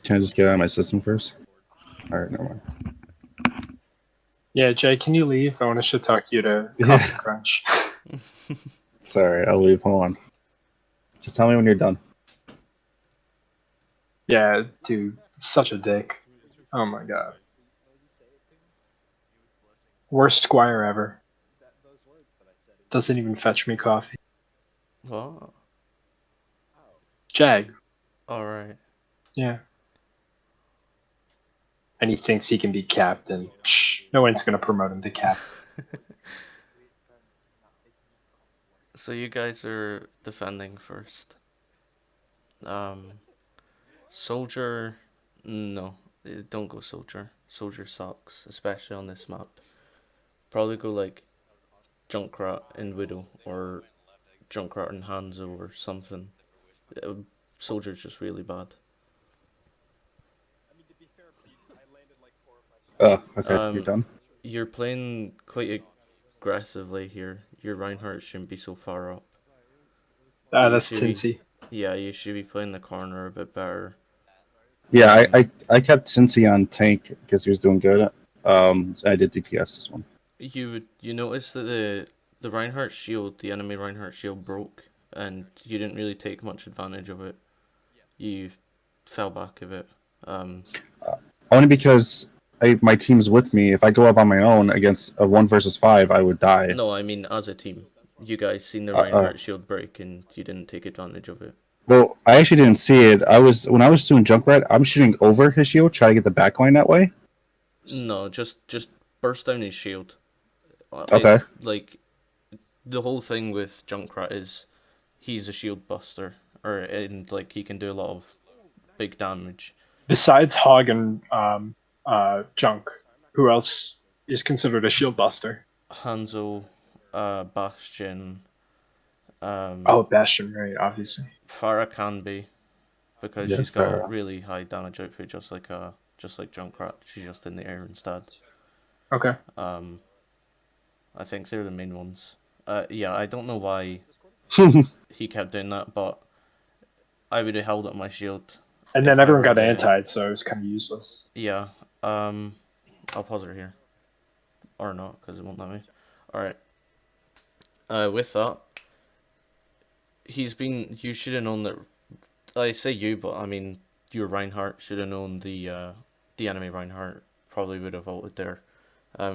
Can I just get out of my system first? Alright, never mind. Yeah, Jay, can you leave? I want to shit talk you to Yeah. Coffee Crunch. Sorry, I'll leave. Hold on. Just tell me when you're done. Yeah, dude, such a dick. Oh my god. Worst squire ever. Doesn't even fetch me coffee. What? Jag. Alright. Yeah. And he thinks he can be captain. Psh, no one's gonna promote him to captain. So you guys are defending first. Soldier, no, don't go soldier. Soldier sucks, especially on this map. Probably go like Junkrat and Widow or Junkrat and Hanzo or something. Uh, Soldier's just really bad. Oh, okay, you're Um, done. you're playing quite aggressively here. Your Reinhardt shouldn't be so far up. Ah, You that's should be, Tinsy. yeah, you should be playing the corner a bit better. Yeah, Um, I kept Cincy on tank because he was doing good. I did DPS this one. you notice that the Reinhardt shield, the enemy Reinhardt shield broke, and you didn't really take much advantage of it. You fell back a bit. Um, Only because my team's with me. If I go up on my own against a 1 versus 5, I would die. no, I mean as a team, you guys seen the Uh, uh, Reinhardt shield break, and you didn't take advantage of it. well, I actually didn't see it. When I was doing Junkrat, I'm shooting over his shield, try to get the backline that way. No, just burst down his shield. Okay. Like the whole thing with Junkrat is he's a shield buster, and like he can do a lot of big damage. Besides Hog and Junk, who else is considered a shield buster? Hanzo, Bastion, Oh, Bastion, right, obviously. Farah can be because Yeah, she's fair. got really high damage output, just like Junkrat. She's just in the air instead. Okay. I think they're the main ones. Yeah, I don't know why he kept doing that, but I would have held up my shield And then if I everyone were got the antied, so it was kind of useless. yeah. I'll pause it here or not because it won't let me. All right. With that, you should have known that. I say you, but I mean your Reinhardt should have known the enemy Reinhardt probably would have ulted there,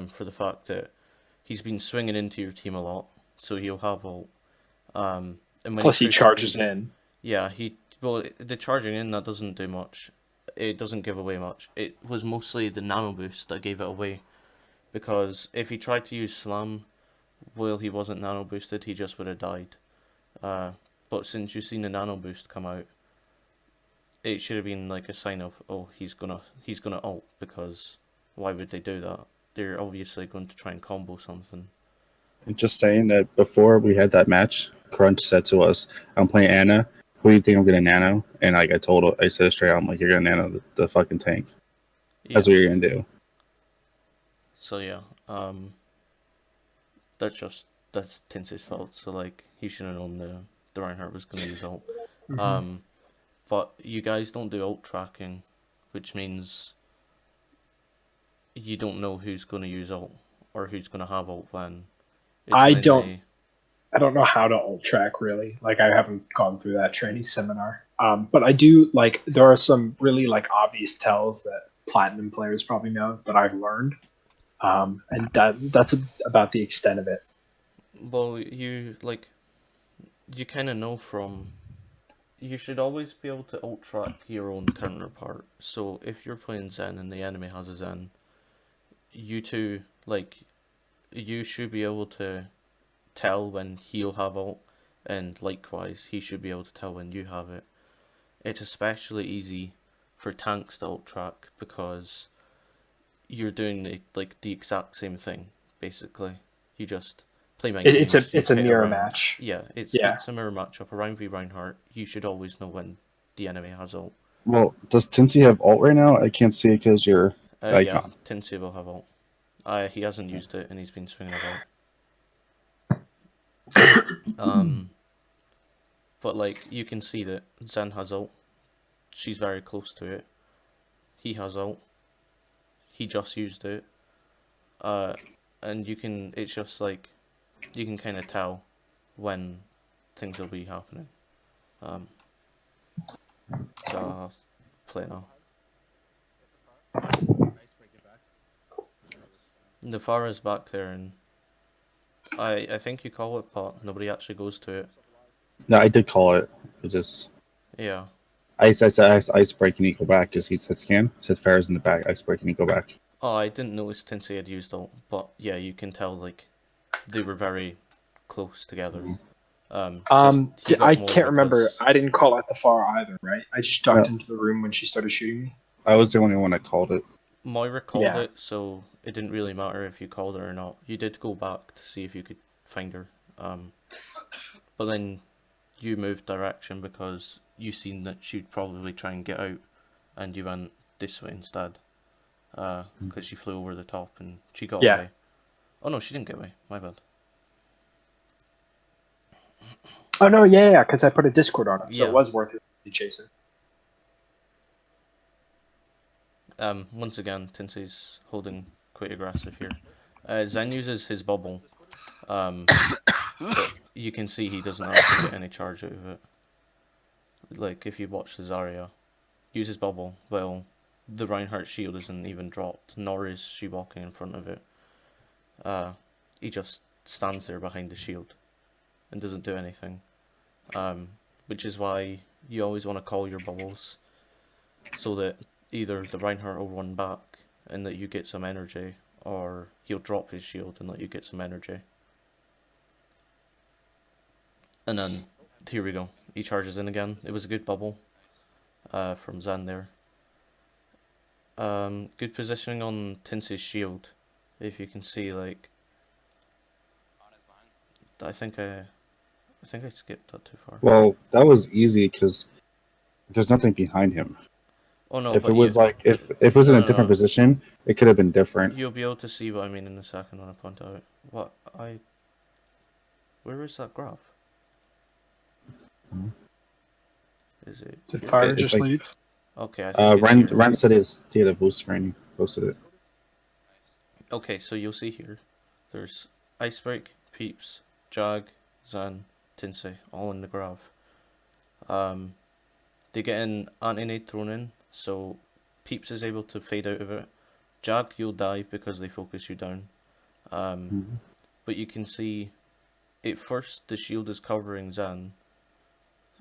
for the fact that he's been swinging into your team a lot, so he'll have ult. And when Plus, he pushed charges in. yeah, the charging in that doesn't do much. It doesn't give away much. It was mostly the nano boost that gave it away, because if he tried to use slam while he wasn't nano boosted, he just would have died. But since you've seen the nano boost come out, it should have been like a sign of, oh, he's gonna ult, because why would they do that? They're obviously going to try and combo something. Just saying that before we had that match, Crunch said to us, "I'm playing Anna. Who do you think I'm gonna nano?" And like I said straight out, I'm like, "You're gonna nano the fucking tank. Yeah. That's what you're gonna do." So yeah, that's Tinse's fault. So like he should have known the Reinhardt was gonna use ult. But you guys don't do ult tracking, which means you don't know who's gonna use ult or who's gonna have ult when. It's I don't know how to ult track really. Like I haven't gone through that training seminar. But I do like there are some really like obvious tells that platinum players probably know that I've learned. And that's about the extent of it. Well, you kind of know from. You should always be able to ult track your own counterpart. So if you're playing Zen and the enemy has a Zen, you two you should be able to tell when he'll have ult, and likewise he should be able to tell when you have it. It's especially easy for tanks to ult track because you're doing the exact same thing basically. You just play mind games. It's a hit mirror around. match. Yeah, it's a mirror matchup around v Reinhardt. You should always know when the enemy has ult. Well, does Tinsy have ult right now? I can't see it because your Yeah, icon. Tinsy will have ult. He hasn't used it and he's been swinging about. But like you can see that Zen has ult. She's very close to it. he has ult. He just used it. And it's just like, you can kind of tell when things will be happening. So I'll play now. The fire is back there, and I think you call it, but nobody actually goes to it. No, I did call it. It just Yeah. I said ice break and you go back because he said scan. He said Farah's in the back. Ice break and you go back. Oh, I didn't notice Tinsy had used ult, but yeah, you can tell like they were very close together. I can't remember. I didn't call at the far either, right? I just ducked No. into the room when she started shooting me. I was the only one that called it. Moira called Yeah. it, so it didn't really matter if you called her or not. You did go back to see if you could find her. But then you moved direction because you seen that she'd probably try and get out, and you went this way instead. Because she flew over the top and she got away. Oh no, she didn't get away. My bad. Oh no, yeah, because I put a Discord on it, so Yeah. it was worth it to chase her. Once again, Tinsy's holding quite aggressive here. Zen uses his bubble, but you can see he doesn't actually get any charge out of it. Like, if you watch the Zarya, use his bubble, well, the Reinhardt shield isn't even dropped, nor is she walking in front of it. He just stands there behind the shield and doesn't do anything. Which is why you always want to call your bubbles, so that either the Reinhardt will run back and that you get some energy, or he'll drop his shield and let you get some energy. And then, here we go. He charges in again. It was a good bubble from Zan there. Good positioning on Tinsy's shield. If you can see, like, I think I skipped that too far. Well, that was easy because there's nothing behind him. Oh no! If it was like if it was in a different position, it could have been different. You'll be able to see what I mean in a second when I point out. Where is that graph? Is it? Did Fire just like, leave? Okay, I think Ren said he had a boost screen. He posted it. Okay, so you'll see here. There's Icebreak, Peeps, Jag, Zan, Tinsy, all in the graph. They get an anti-nade thrown in, so Peeps is able to fade out of it. Jag, you'll die because they focus you down. But you can see, at first the shield is covering Zan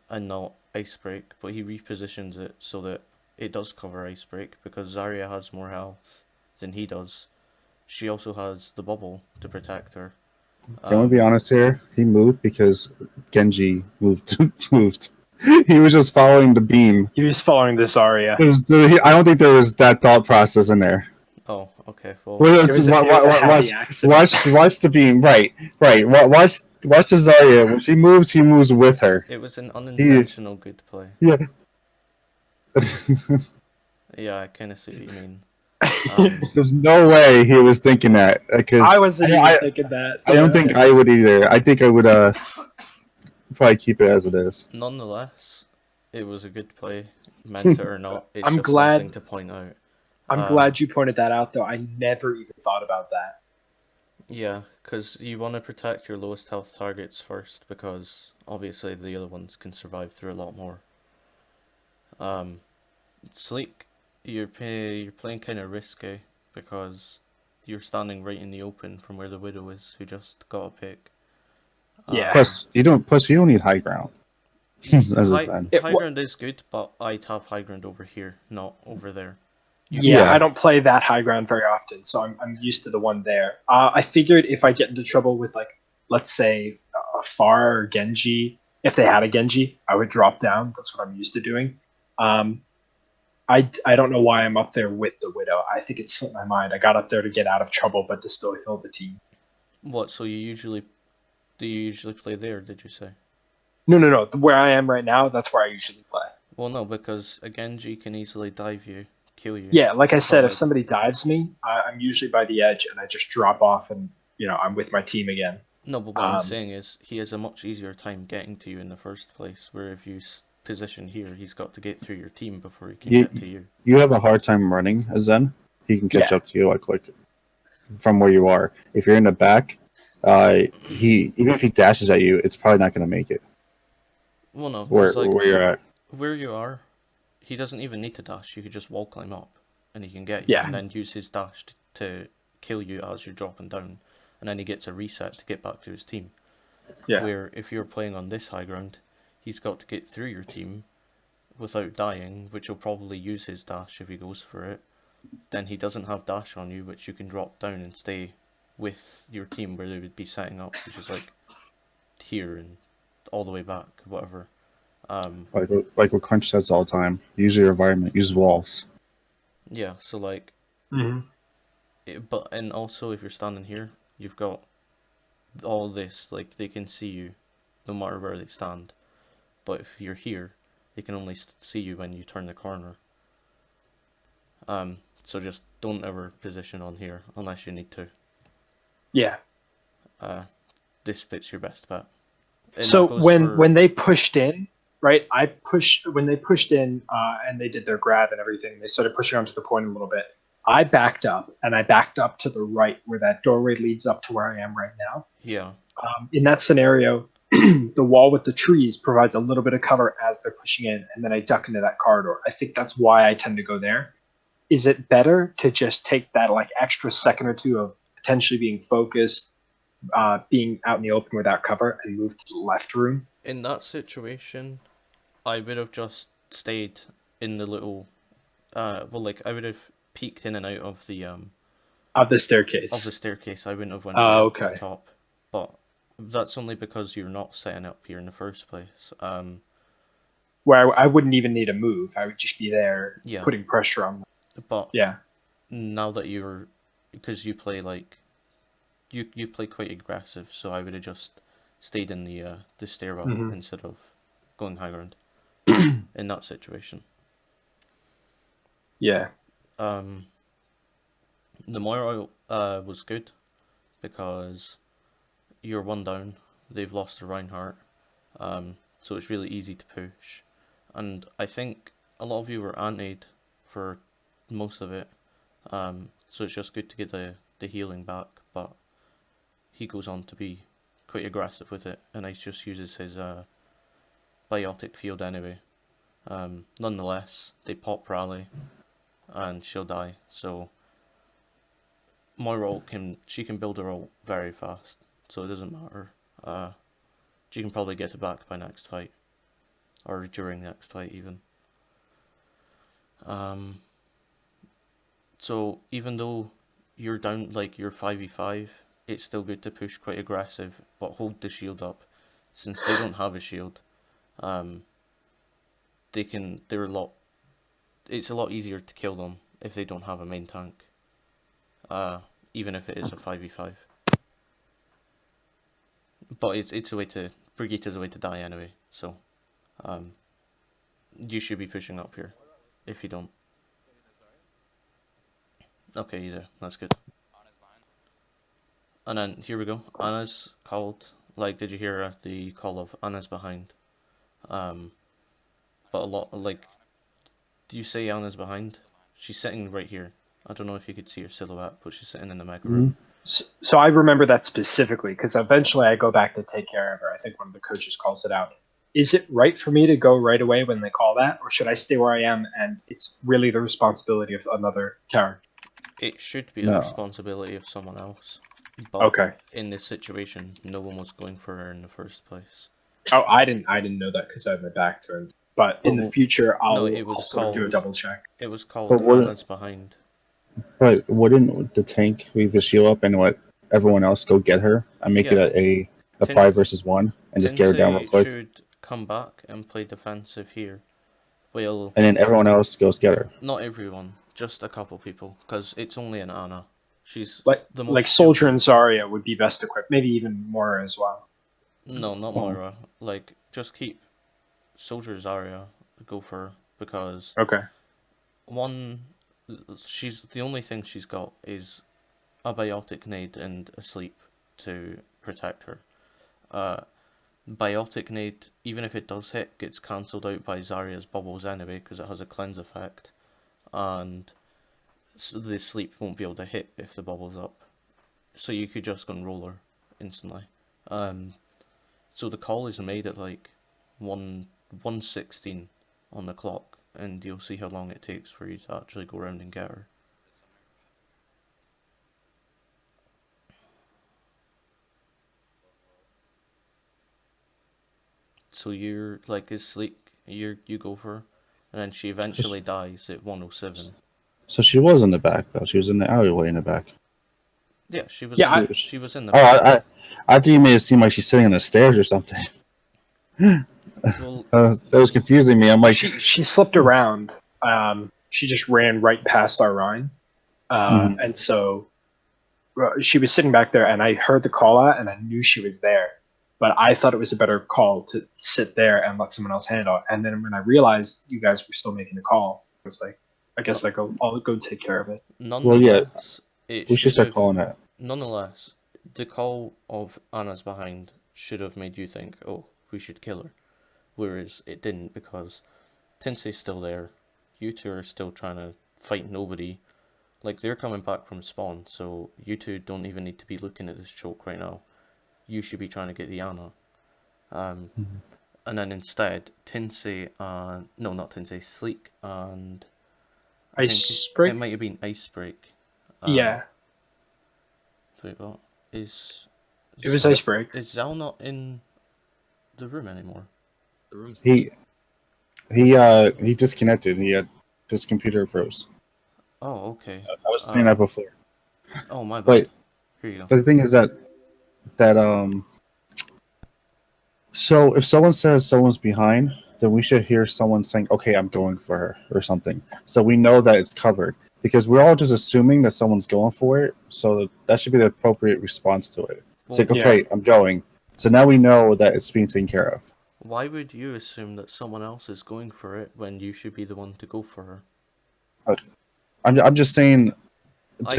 and not Icebreak, but he repositions it so that it does cover Icebreak because Zarya has more health than he does. She also has the bubble to protect her. Can we be honest here? He moved because Genji moved. He was just following the beam. He was following this Zarya. I don't think there was that thought process in there. Oh, okay. Well, watch the beam. Right. Watch the Zarya. When she moves, he moves with her. It was an unintentional good play. Yeah. Yeah, I kind of see what you mean. There's no way he was thinking that. I wasn't even thinking that. I don't think I would either. I think I would probably keep it as it is. Nonetheless, it was a good play, meant it or not. It's I'm just glad something to point out. I'm glad you pointed that out, though. I never even thought about that. Yeah, because you want to protect your lowest health targets first, because obviously the other ones can survive through a lot more. Sleek, you're playing kind of risky because you're standing right in the open from where the Widow is, who just got a pick. Yeah. Plus, you don't need high ground. High ground is good, but I'd have high ground over here, not over there. Yeah, I don't play that high ground very often, so I'm used to the one there. I figured if I get into trouble with, like, let's say, Pharah or Genji, if they had a Genji, I would drop down. That's what I'm used to doing. I don't know why I'm up there with the Widow. I think it slipped my mind. I got up there to get out of trouble, but to still heal the team. What? So do you usually play there? Did you say? No. Where I am right now, that's where I usually play. Well, no, because a Genji can easily dive you, kill you. Yeah, like I said, if somebody dives me, I'm usually by the edge, and I just drop off, and I'm with my team again. No, but what I'm saying is he has a much easier time getting to you in the first place. Where if you position here, he's got to get through your team before he can You get to you. you have a hard time running a Zen. He can catch Yeah. up to you like from where you are. If you're in the back, he even if he dashes at you, it's probably not going to make it Well, no, where because like where you're at. where you are, he doesn't even need to dash. You could just wall climb up, and he can get you, Yeah. and then use his dash to kill you as you're dropping down, and then he gets a reset to get back to his team. Yeah. Where if you're playing on this high ground, he's got to get through your team without dying, which will probably use his dash if he goes for it. Then he doesn't have dash on you, which you can drop down and stay with your team where they would be setting up, which is like here and all the way back, whatever. Like what Crunch says all the time. Use your environment. Use walls. Yeah, so like, Mm-hmm. but and also if you're standing here, you've got all this, like they can see you no matter where they stand. But if you're here, they can only see you when you turn the corner. So just don't ever position on here unless you need to. Yeah. This bit's your best bet. And So that goes when for- when they pushed in, right? When they pushed in and they did their grab and everything. They started pushing onto the point a little bit. I backed up, and I backed up to the right where that doorway leads up to where I am right now. yeah, In that scenario, the wall with the trees provides a little bit of cover as they're pushing in, and then I duck into that corridor. I think that's why I tend to go there. Is it better to just take that like extra second or two of potentially being focused, being out in the open without cover, and move to the left room? in that situation, I would have just stayed in the little, well, like I would have peeked in and out of Of the staircase. staircase. I wouldn't have went Oh, right up to okay. the top, but that's only because you're not setting up here in the first place. Where I wouldn't even need a move. I would just be there Yeah. putting pressure on them. But Yeah. now that because you play like, you play quite aggressive, so I would have just stayed in the stairwell Mhm. instead of going high ground in that situation. Yeah. The Moira was good because you're one down. They've lost to Reinhardt, so it's really easy to push. And I think a lot of you were antied for most of it, so it's just good to get the healing back. But he goes on to be quite aggressive with it, and he just uses his biotic field anyway. Nonetheless, they pop rally, and she'll die. So Moira ult she can build her ult very fast, so it doesn't matter. She can probably get it back by next fight, or during the next fight even. So even though you're down, like you're 5v5, it's still good to push quite aggressive, but hold the shield up. Since they don't have a shield, it's a lot easier to kill them if they don't have a main tank. Even if it is a 5v5. But it's a way to, Brigitta's a way to die anyway, so you should be pushing up here, if you don't. Okay, you do, that's good. And then, here we go, Anna's called, like, did you hear the call of Anna's behind? But a lot, like, do you say Anna's behind? She's sitting right here. I don't know if you could see her silhouette, but she's sitting in the mega room. So I remember that specifically because eventually I go back to take care of her. I think one of the coaches calls it out. Is it right for me to go right away when they call that, or should I stay where I am and it's really the responsibility of another character? It should be No. the responsibility of someone else. But Okay. in this situation, no one was going for her in the first place. Oh, I didn't know that because I had my back turned. But in the future, I'll it was sort of do a called- double check. It was called But what- Anna's behind. But wouldn't the tank leave the shield up and let everyone else go get her and make Yeah. it a Tin- 5 versus 1 and just get her down real Tensei quick, should come back and play defensive here. Well, and then everyone else goes get her. not everyone, just a couple people, because it's only an Anna. She's Like the most like Soldier and Zarya would be best equipped. Maybe even Moira as well. No, not Oh. Moira. Like, just keep Soldier Zarya, go for her, because Okay. one, she's the only thing she's got is a biotic nade and a sleep to protect her. Biotic Nade, even if it does hit, gets cancelled out by Zarya's bubbles anyway, because it has a cleanse effect. And so the sleep won't be able to hit if the bubble's up. So you could just go and roll her instantly. So the call is made at like 1:16 on the clock, and you'll see how long it takes for you to actually go around and get her. So you're like asleep, you go for her, and then she eventually dies at 1:07. So she was in the back though. She was in the alleyway in the back. Yeah, she was. Yeah, she was in the. Oh, I think you made it seem like she's sitting on the stairs or something. Well, That was confusing me. I'm like, she slipped around. She just ran right past our Rhine, and so she was sitting back there, and I heard the call out, and I knew she was there. But I thought it was a better call to sit there and let someone else handle it. And then when I realized you guys were still making the call, I was like, I guess I'll go take care of it. nonetheless, we should start calling that. Nonetheless, the call of Anna's behind should have made you think, oh, we should kill her. Whereas it didn't, because Tinsei's still there. You two are still trying to fight nobody. Like, they're coming back from spawn, so you two don't even need to be looking at this choke right now. You should be trying to get the Anna. And then instead, Tinsei, no, not Tinsei, Sleek and... Icebreak? It might have been Icebreak. Yeah. Wait, what? It was Icebreak. Is Zal not in the room anymore? The room's He disconnected. His computer froze. Oh, okay. I was saying that before. Oh, my bad. But Here you go. the thing is that so if someone says someone's behind, then we should hear someone saying, "Okay, I'm going for her" or something, so we know that it's covered. Because we're all just assuming that someone's going for it, so that should be the appropriate response to it. It's like, okay, I'm going. So now we know that it's being taken care of. Why would you assume that someone else is going for it when you should be the one to go for her? I'm just saying. I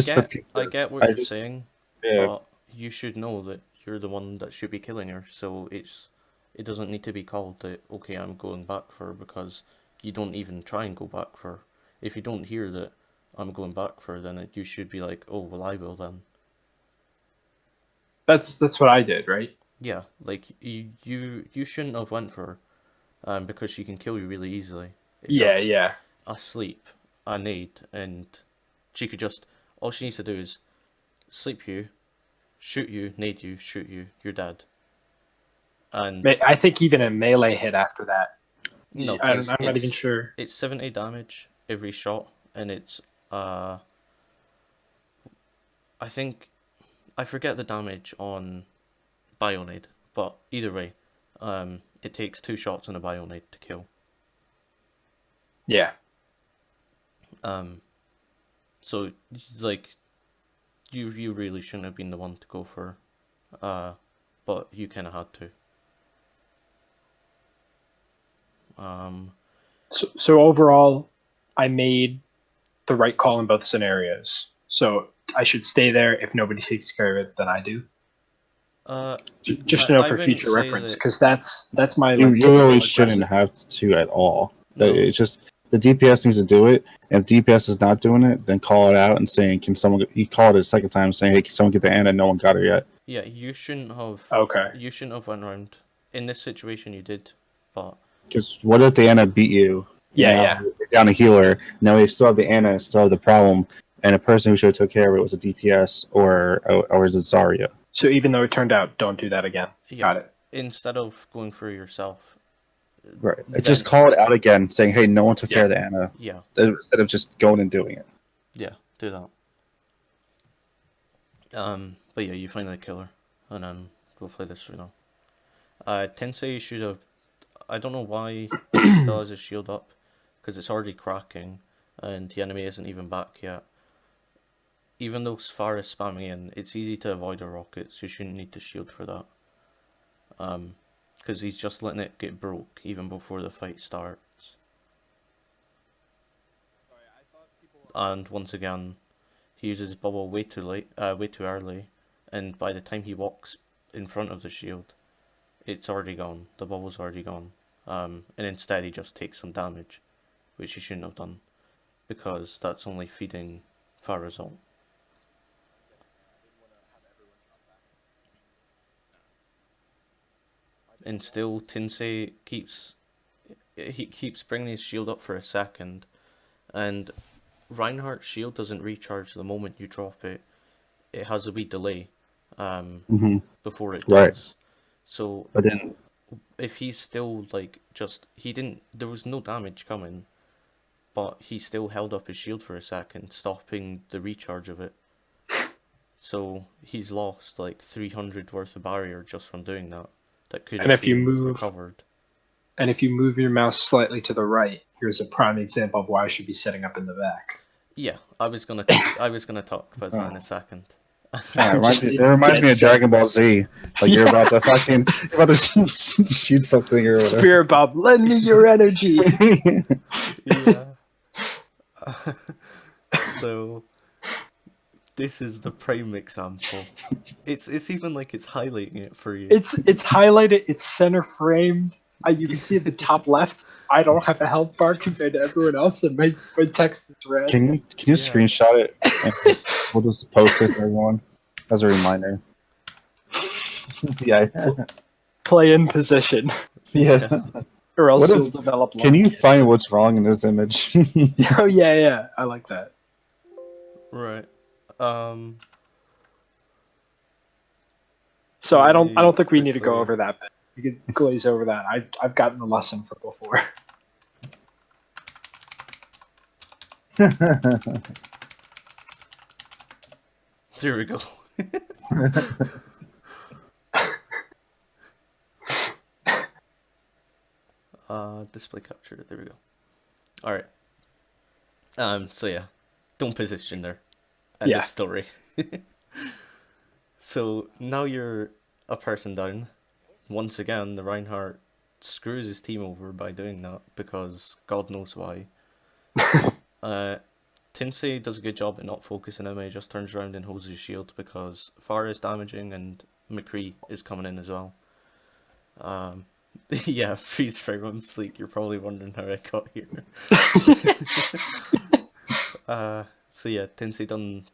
get what you're saying, but you should know that you're the one that should be killing her. So it doesn't need to be called that. Okay, I'm going back for her, because you don't even try and go back for her. If you don't hear that I'm going back for her, then you should be like, oh well, I will then. That's what I did, right? Yeah, like you shouldn't have went for her, because she can kill you really easily. It's just a sleep, a nade, and she could just, all she needs to do is sleep you, shoot you, nade you, shoot you, you're dead. And I think even a melee hit after that. no, I'm not even sure. It's 70 damage every shot, and it's I think, I forget the damage on Bionade, but either way, it takes 2 shots on a Bionade to kill. Yeah. So like, you really shouldn't have been the one to go for, but you kind of had to. So overall, I made the right call in both scenarios. So I should stay there. If nobody takes care of it, then I do. Just to know for future reference, because that's my. You really shouldn't have to at all. No. It's just the DPS needs to do it. And if DPS is not doing it, then call it out and saying, "Can someone?" You call it a second time, saying, "Hey, can someone get the Ana? No one got her yet." Yeah, you shouldn't have. Okay. You shouldn't have went around. In this situation, you did, but. Because what if the Ana beat you? Yeah. You're down a healer. Now you still have the Ana, still have the problem, and a person who should have took care of it was a DPS or is it Zarya? So even though it turned out, don't do that again. Yeah. Got it. Instead of going for yourself. Right. Just call it out again, saying, "Hey, no one took care of the Ana." Yeah. Instead of just going and doing it. Yeah, do that. But yeah, you finally kill her, and then we'll play this right now. Tensei should have. I don't know why he still has his shield up, because it's already cracking, and the enemy isn't even back yet. Even though Sfar is spamming in, it's easy to avoid a rocket, so you shouldn't need the shield for that. Because he's just letting it get broke even before the fight starts. And once again, he uses bubble way too early, and by the time he walks in front of the shield, it's already gone. The bubble's already gone. And instead he just takes some damage, which he shouldn't have done, because that's only feeding Farah's ult. And still, Tinsei keeps bringing his shield up for a second, and Reinhardt's shield doesn't recharge the moment you drop it. It has a wee delay before it does. Right. So But then, if he's still like there was no damage coming, but he still held up his shield for a second, stopping the recharge of it. So he's lost like 300 worth of barrier just from doing that. That could And have if you been move- recovered. And if you move your mouse slightly to the right, here's a prime example of why I should be sitting up in the back. Yeah, I was gonna talk about that in a second. it reminds me, It's dead of set. Dragon Ball Z. Like you're Yeah. about to shoot something or whatever. Spirit Bob, lend me your energy. Yeah. So this is the prime example. It's even like it's highlighting it for you. It's highlighted. It's center framed. You can see at the top left. I don't have a health bar compared to everyone else, and my text is red. Can you Yeah. screenshot it? And we'll just post it for everyone as a reminder. Yeah. Play in position, Yeah. or else What you'll is- develop. Can you lung find what's wrong in this image? cancer. Oh yeah, I like that. Right. So I don't think we need to go Quickly. over that bit. We could glaze over that. I've gotten the lesson from before. There we go. Display capture. There we go. All right. So yeah, don't position there. End Yeah. of story. So now you're a person down. Once again, the Reinhardt screws his team over by doing that because God knows why. Tinsei does a good job at not focusing him. He just turns around and holds his shield because Farah is damaging and McCree is coming in as well. Yeah, freeze frame on Sleek. You're probably wondering how I got here. So yeah, Tinsei done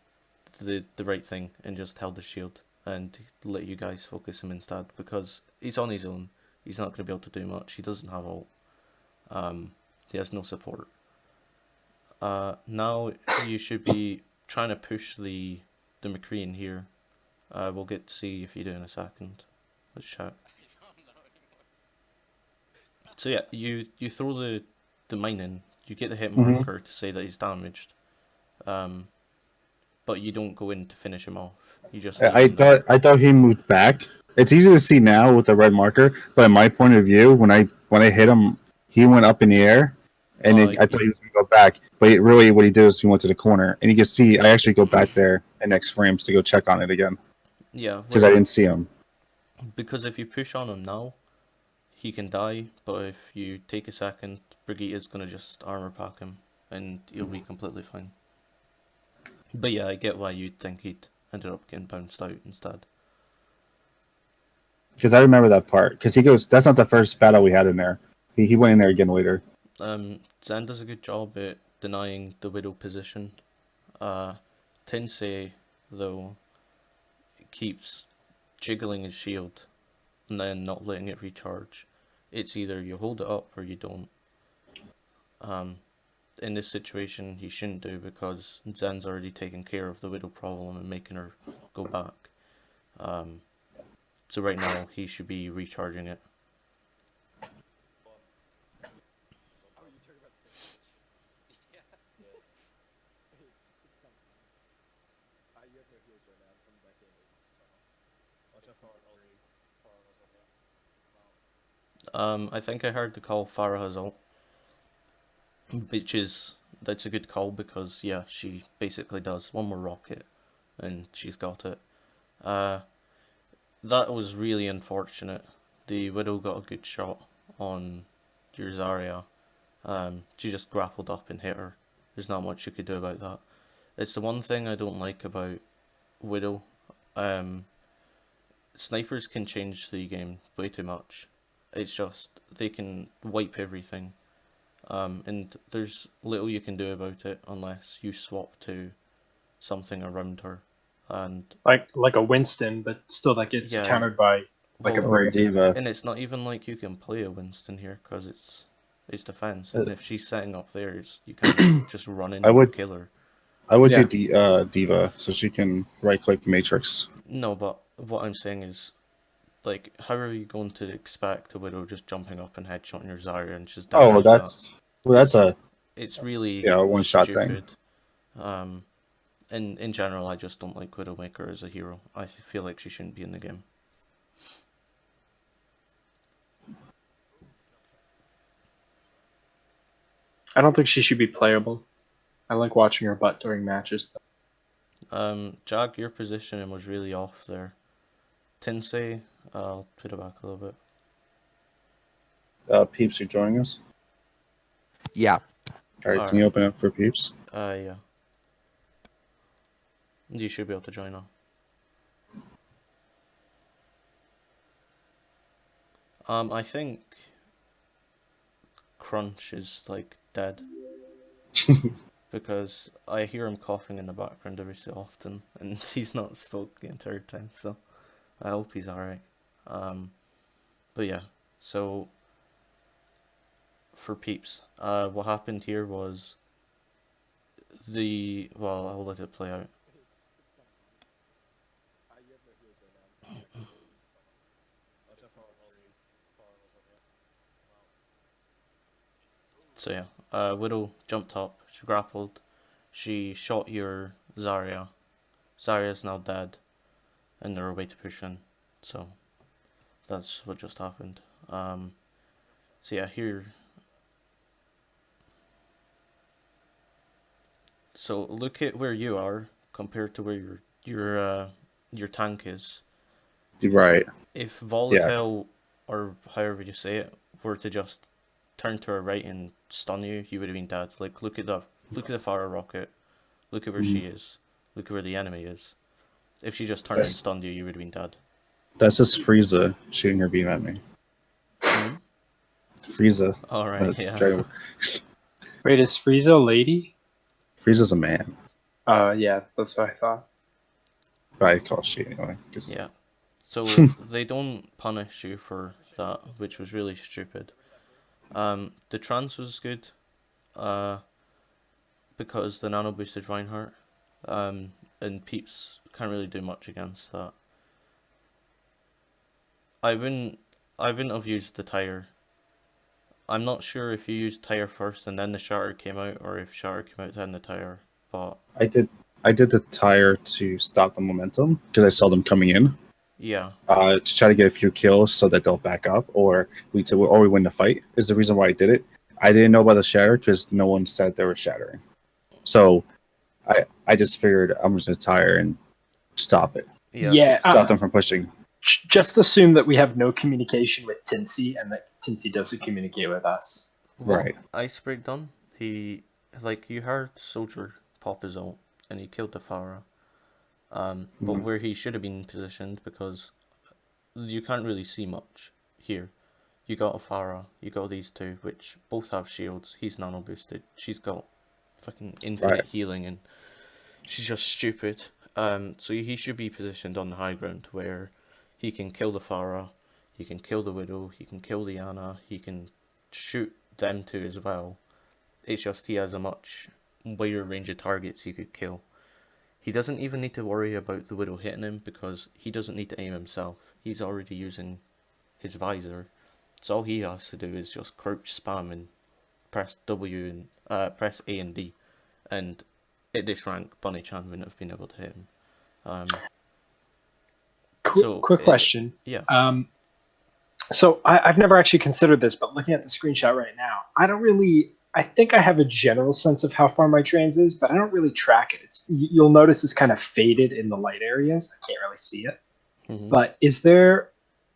the right thing and just held the shield and let you guys focus him instead because he's on his own. He's not going to be able to do much. He doesn't have ult. He has no support. Now you should be trying to push the McCree in here. We'll get to see if you do in a second. Let's check. So yeah, you throw the mine in. You get the hit marker to say that he's damaged. But you don't go in to finish him off. You just leave him there. I thought he moved back. It's easy to see now with the red marker, but in my point of view, when I hit him, he went up in the air, and I thought he was going to go back. But really, what he did is he went to the corner, and you can see I actually go back there in next frames to go check on it again Yeah, because I didn't see him. because if you push on him now, he can die. But if you take a second, Brigitte is gonna just armor pack him, and he'll be completely fine. But yeah, I get why you'd think he'd ended up getting bounced out instead. Because I remember that part. Because he goes, that's not the first battle we had in there. He went in there again later. Zen does a good job at denying the Widow position. Tensei, though, keeps jiggling his shield and then not letting it recharge. It's either you hold it up or you don't. In this situation, he shouldn't do because Zen's already taken care of the Widow problem and making her go back. So right now, he should be recharging it. I think I heard the call Farah has ult, that's a good call because yeah, she basically does one more rocket, and she's got it. That was really unfortunate. The Widow got a good shot on your Zarya. She just grappled up and hit her. There's not much you could do about that. It's the one thing I don't like about Widow. snipers can change the game way too much. It's just they can wipe everything, and there's little you can do about it unless you swap to something around her, and Like a Winston, but still that gets yeah, countered by like a well, Or a Brave. diva. and it's not even like you can play a Winston here because it's defense, Uh, and if she's setting up theirs, you can't just run in I and would kill her. I would Yeah. do diva so she can right click matrix. No, but what I'm saying is, like, how are you going to expect a widow just jumping up and headshotting your Zarya and she's dead Oh, like that? that's It's- a It's really yeah, one shot thing. stupid. In general, I just don't like Widowmaker as a hero. I feel like she shouldn't be in the game. I don't think she should be playable. I like watching her butt during matches. Jag, your positioning was really off there. Tinsei, I'll put it back a little bit. Peeps, you joining us? Yeah. All right, All can you right. open up for Peeps? Yeah. You should be able to join now. I think Crunch is like dead because I hear him coughing in the background every so often, and he's not spoke the entire time. So I hope he's alright. But yeah, so for Peeps, what happened here was well, I'll let it play out. So yeah, Widow jumped up, she grappled, she shot your Zarya. Zarya's now dead, and they're away to push in. So that's what just happened. So yeah, here. So look at where you are compared to where your tank is. Right. If Volatile, or however you say it, were to just turn to her right and stun you, you would have been dead. Like look at the fire rocket, look at where she is, look at where the enemy is. If she just turned and stunned you, you would have been dead. That's just Frieza shooting her beam at me. Frieza. All right, yeah. Dragon- Wait, is Frieza a lady? Frieza's a man. Yeah, that's what I thought. But I call she anyway. Yeah. So they don't punish you for that, which was really stupid. The trance was good, because the nano boosted Reinhardt, and Peeps can't really do much against that. I wouldn't have used the tire. I'm not sure if you used tire first and then the shatter came out, or if shatter came out then the tire. But I did the tire to stop the momentum because I saw them coming in. yeah, To try to get a few kills so that they'll back up, or we win the fight is the reason why I did it. I didn't know about the shatter because no one said they were shattering. So I just figured I'm just gonna tire and stop it. Yeah, Stop them from pushing. just assume that we have no communication with Tinsey and that Tinsey doesn't communicate with us. Right. Icebreak done. He, like, you heard Soldier pop his ult and he killed the Pharah. But where he should have been positioned, because you can't really see much here. You got a Pharah, you got these two, which both have shields. He's nano boosted. She's got fucking infinite healing, and she's just stupid. So he should be positioned on the high ground where he can kill the Pharah, he can kill the Widow, he can kill the Ana, he can shoot them two as well. It's just he has a much wider range of targets he could kill. He doesn't even need to worry about the Widow hitting him because he doesn't need to aim himself. He's already using his visor. So all he has to do is just crouch spam and press W and press A and D, and at this rank, Bunny Chan wouldn't have been able to hit him. Quick question. Yeah. So I've never actually considered this, but looking at the screenshot right now, I think I have a general sense of how far my trans is, but I don't really track it. You'll notice it's kind of faded in the light areas. I can't really see it. But is there,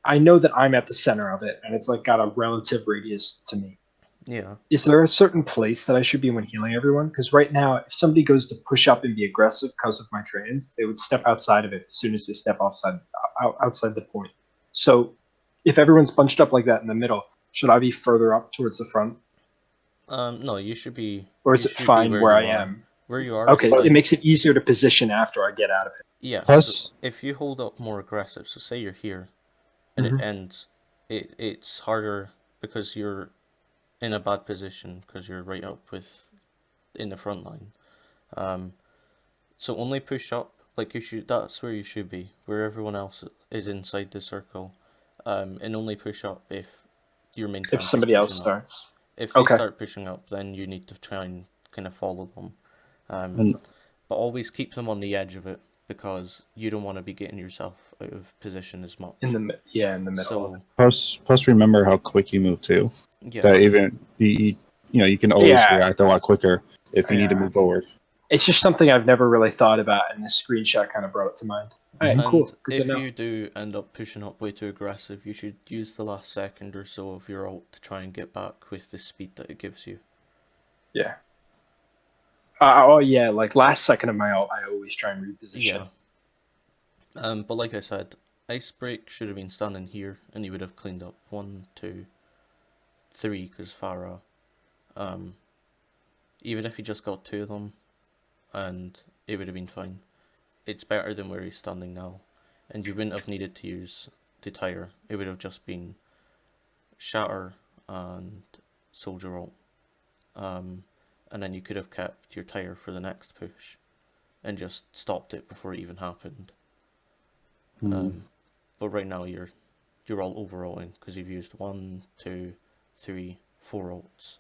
I know that I'm at the center of it and it's like got a relative radius to me. Yeah. Is there a certain place that I should be when healing everyone? Because right now, if somebody goes to push up and be aggressive because of my trains, they would step outside of it as soon as they step outside the point. So, if everyone's bunched up like that in the middle, should I be further up towards the front, No, you should be. or You is it should be fine where where you I are. am? Where you are is Okay, it fine. makes it easier to position after I get out of it. Yeah. So Plus, if you hold up more aggressive, so say you're here, and it Mhm. ends, it's harder because you're in a bad position because you're right up with in the front line. So only push up like you should. That's where you should be, where everyone else is inside the circle, and only push up if your main If tank is somebody else pushing up. starts. If they Okay. start pushing up, then you need to try and kind of follow them, and but always keep them on the edge of it because you don't want to be getting yourself out of position as much. In the middle of it. So plus remember how quick you move too. yeah, That even you can always Yeah. react a lot quicker if you need to Yeah. move forward. It's just something I've never really thought about, and this screenshot kind of brought it to mind. All right, Mhm. cool. and Good to if know. you do end up pushing up way too aggressive, you should use the last second or so of your ult to try and get back with the speed that it gives you. Yeah. Oh yeah, like last second of my ult, I always try and reposition. Yeah. But like I said, Ice Break should have been standing here, and he would have cleaned up 1, 2, 3, because Farah. Even if he just got 2 of them, and it would have been fine. It's better than where he's standing now, and you wouldn't have needed to use the tire. It would have just been Shatter and Soldier ult. And then you could have kept your tire for the next push, and just stopped it before it even happened. But right now you're all overalling because you've used 1, 2, 3, 4 ults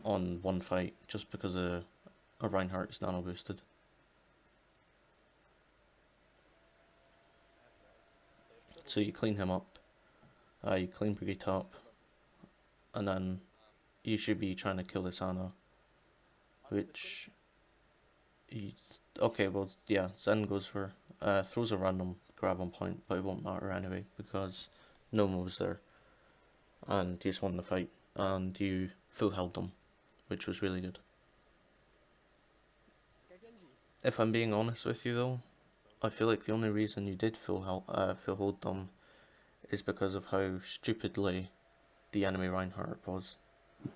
on one fight just because a Reinhardt is nano boosted. So you clean him up, you clean Brigitte up, and then you should be trying to kill this Ana, which okay, well yeah, Zen goes for throws a random grab on point, but it won't matter anyway because Noma was there, and you just won the fight, and you full held them, which was really good. If I'm being honest with you though, I feel like the only reason you did full hold them is because of how stupidly the enemy Reinhardt was.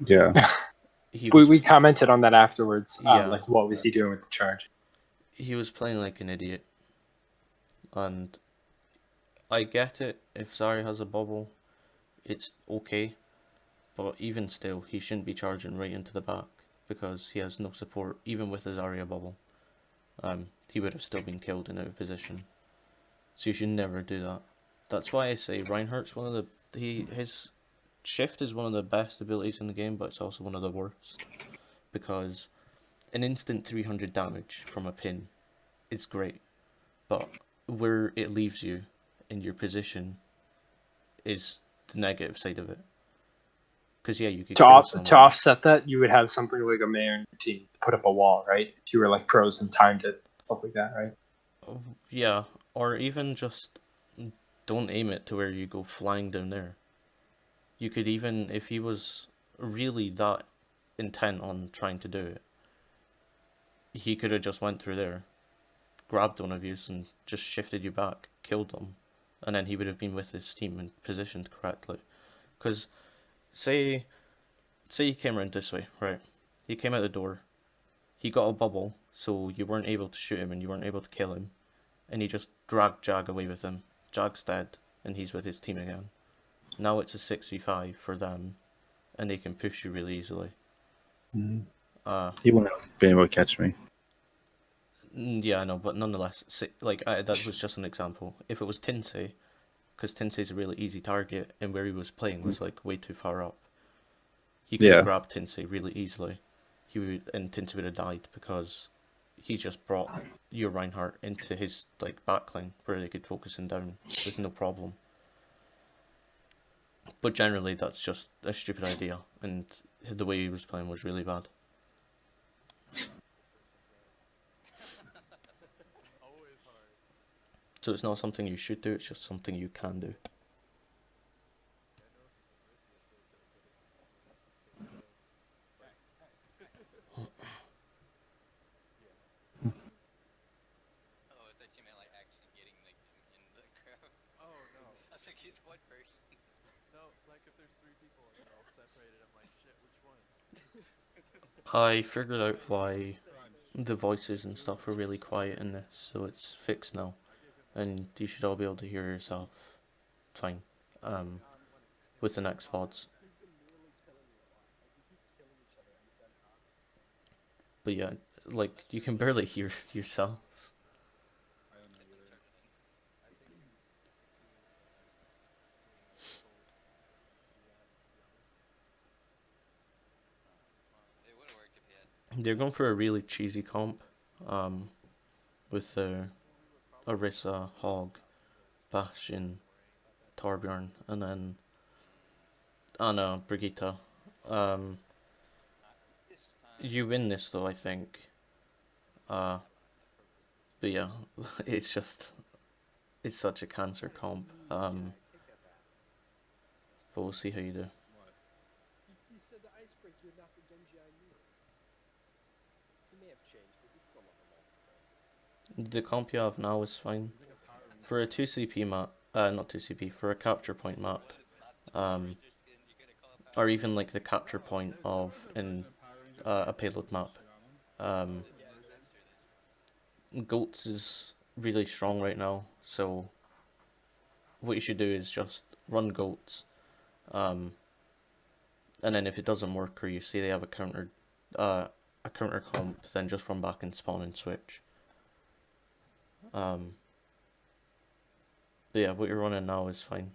Yeah. We commented on that afterwards. Yeah. Like, what was he doing with the charge? He was playing like an idiot, and I get it. If Zarya has a bubble, it's okay, but even still, he shouldn't be charging right into the back because he has no support. Even with a Zarya bubble, he would have still been killed in out of position. So you should never do that. That's why I say Reinhardt's one of his shift is one of the best abilities in the game, but it's also one of the worst because an instant 300 damage from a pin is great, but where it leaves you in your position is the negative side of it. Because yeah, you could To kill someone. offset that, you would have something like a mayor in your team put up a wall, right? If you were like pros and timed it, stuff like that, right? Yeah, or even just don't aim it to where you go flying down there. You could even, if he was really that intent on trying to do it, he could have just went through there, grabbed one of you and just shifted you back, killed them, and then he would have been with his team and positioned correctly. Because say he came around this way, right? He came out the door, he got a bubble, so you weren't able to shoot him and you weren't able to kill him, and he just dragged Jag away with him. Jag's dead, and he's with his team again. Now it's a 6v5 for them, and they can push you really easily. He wouldn't have been able to catch me. Yeah, I know, but nonetheless, that was just an example. If it was Tinsei, because Tinsei's a really easy target, and where he was playing was like way too far up, he could have grabbed Tinsei really easily. And Tinsei would have died because he just brought your Reinhardt into his like backline where they could focus him down with no problem. But generally, that's just a stupid idea, and the way he was playing was really bad. So it's not something you should do, it's just something you can do. I figured out why the voices and stuff were really quiet in this, so it's fixed now, and you should all be able to hear yourself fine. With the next VODs. But yeah, like you can barely hear yourselves. They're going for a really cheesy comp, with Orisa, Hog, Bastion, Torbjorn, and then Anna, Brigitte. You win this though, I think. But yeah, it's such a cancer comp. But we'll see how you do. The comp you have now is fine. For a 2CP map, not 2CP, for a capture point map, or even like the capture point of in a payload map, Goats is really strong right now, so what you should do is just run Goats, and then if it doesn't work or you see they have a counter comp, then just run back and spawn and switch. But yeah, what you're running now is fine.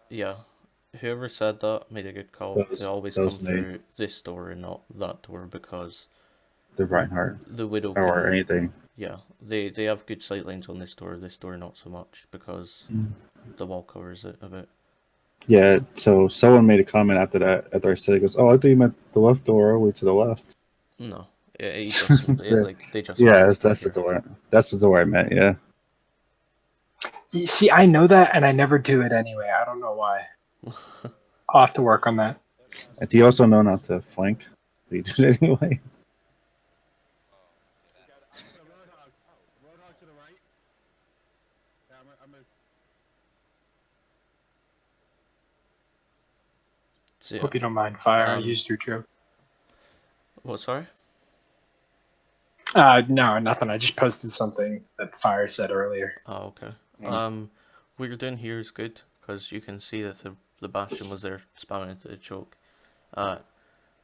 Yeah. Whoever said that made a good call. They always come through this door and not that door because The Reinhardt the Widow or anything. Yeah, they have good sight lines on this door not so much because the wall covers it a bit. Yeah, so someone made a comment after that, after I said it, goes, "Oh, I thought you meant the left door, all the way to the left." No, it just they just yeah, that's the door. That's the door I meant. Yeah. You see, I know that, and I never do it anyway. I don't know why. I'll have to work on that. And do you also know not to flank? But you do it anyway. So, yeah. Hope you don't mind fire. I used your joke. What? Sorry. No, nothing. I just posted something that Fire said earlier. Oh, okay. What you're doing here is good because you can see that the Bastion was there spamming into the choke,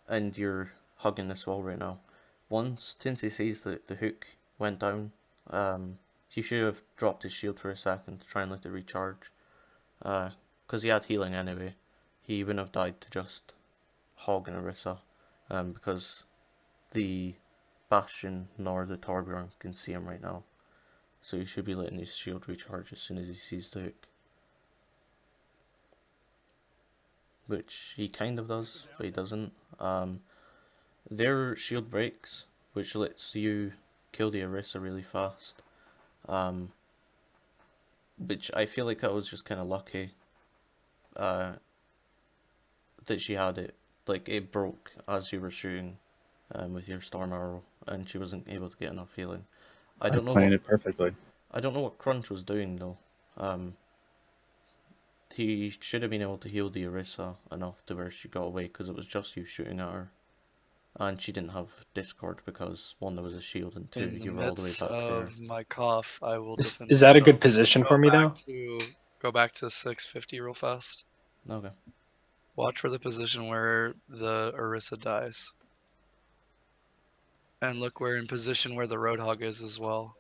and you're hugging this wall right now. Once Tinsy sees that the hook went down, he should have dropped his shield for a second to try and let it recharge, because he had healing anyway. He wouldn't have died to just hog and Orisa, because the Bastion nor the Torbjorn can see him right now. So he should be letting his shield recharge as soon as he sees the hook. Which he kind of does, but he doesn't. Their shield breaks, which lets you kill the Orisa really fast. Which I feel like that was just kind of lucky. That she had it, like it broke as you were shooting with your storm arrow, and she wasn't able to get enough healing. I don't know. Playing it perfectly. I don't know what Crunch was doing though. He should have been able to heal the Orisa enough to where she got away because it was just you shooting at her, and she didn't have Discord because one, there was a shield, and two, you were all the way back there. Of my cough, I will. Is that a good position for me though? Go back to 650 real fast. Okay. Watch for the position where the Orisa dies. And look, we're in position where the Roadhog is as well.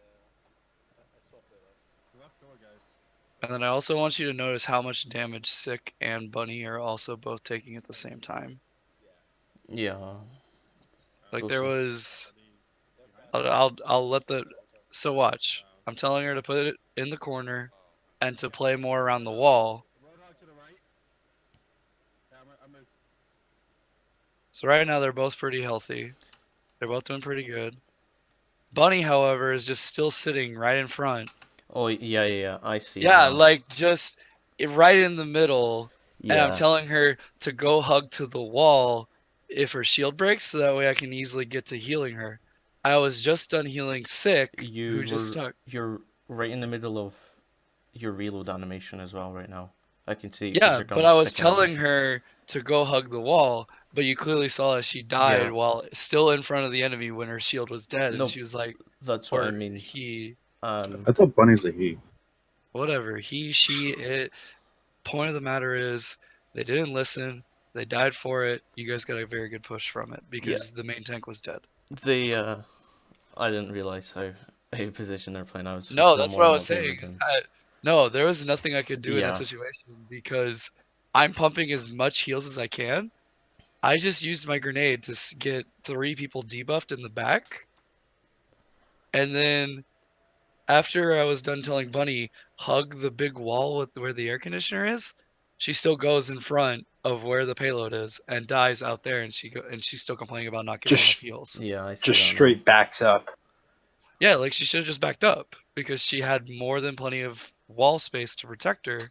And then I also want you to notice how much damage Sick and Bunny are also both taking at the same time. Yeah. Like there was... I'll let the... So watch. I'm telling her to put it in the corner and to play more around the wall. So right now they're both pretty healthy. They're both doing pretty good. Bunny, however, is just still sitting right in front. Oh, yeah, I see. Yeah, like just right in the middle. Yeah. And I'm telling her to go hug to the wall if her shield breaks, so that way I can easily get to healing her. I was just done healing Sick, who just stuck. You're right in the middle of your reload animation as well right now. I can see because Yeah, your but gun's I was sticking out. telling her to go hug the wall, but you clearly saw that she died Yeah. while still in front of the enemy when her shield was dead, No, and she was like, That's what I or mean. he, I thought Bunny's a he. whatever, he, she, it. Point of the matter is, they didn't listen. They died for it. You guys got a very good push from it because the main tank was dead. They I didn't realize how position they're playing. I was No, focused on that's more what I on was what they were saying. Is doing. that, no, there was nothing I could do in that Yeah. situation because I'm pumping as much heals as I can. I just used my grenade to get 3 people debuffed in the back, and then after I was done telling Bunny hug the big wall with where the air conditioner is, she still goes in front of where the payload is and dies out there, and she's still complaining about not getting enough Just heals. Yeah, I see just that now. straight backs up. Yeah, like she should have just backed up because she had more than plenty of wall space to protect her,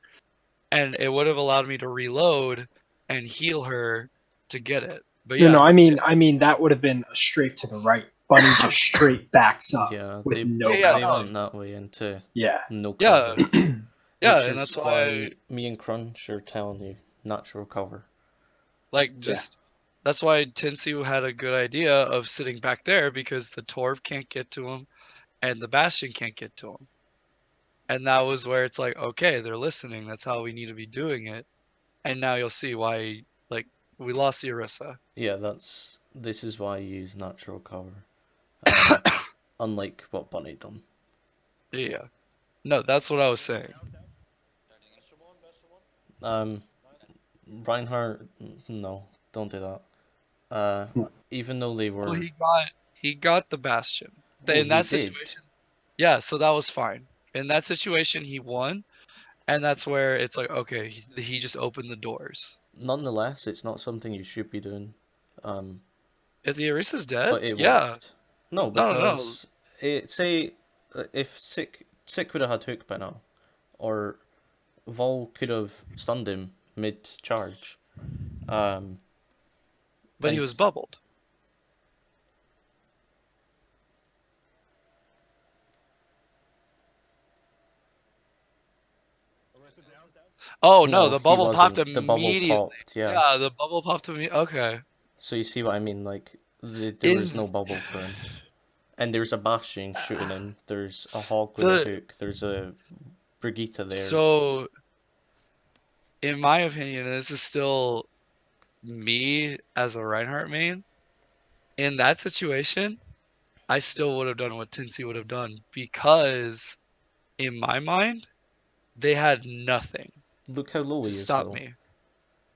and it would have allowed me to reload and heal her to get it. But No, yeah, no, I mean that would have been a straight to the right. Bunny just straight backs up Yeah, with they no Yeah, they cover. no. went that way into Yeah. no yeah, cover, yeah, which and is that's why why, me and Crunch are telling you natural cover. like, Yeah. just that's why Tensu had a good idea of sitting back there because the Torb can't get to him and the Bastion can't get to him. And that was where it's like, okay, they're listening. That's how we need to be doing it. And now you'll see why, like, we lost the Orisa. Yeah, this is why I use natural cover. Unlike what Bunny done. Yeah. No, that's what I was saying. Reinhardt, no, don't do that. Even though they were, Well, he got the Bastion. well, In he that did. situation, yeah, so that was fine. In that situation, he won, and that's where it's like, okay, he just opened the doors. Nonetheless, it's not something you should be doing. If the Orisa's dead, But it yeah. worked. No, No, because say if Sick would have had hook by now, or Vol could have stunned him mid charge. but he and- was bubbled. Oh no, the he bubble popped wasn't. The bubble immediately. popped. Yeah. Yeah, the bubble popped immediately. Okay. So you see what I mean? Like there was no bubble for him, and there's a Bastion shooting in. There's a Hog with a hook. There's a Brigitte there. So, in my opinion, this is still me as a Reinhardt main. In that situation, I still would have done what Tinsy would have done because, in my mind, they had nothing Look how low to he is, stop though. me.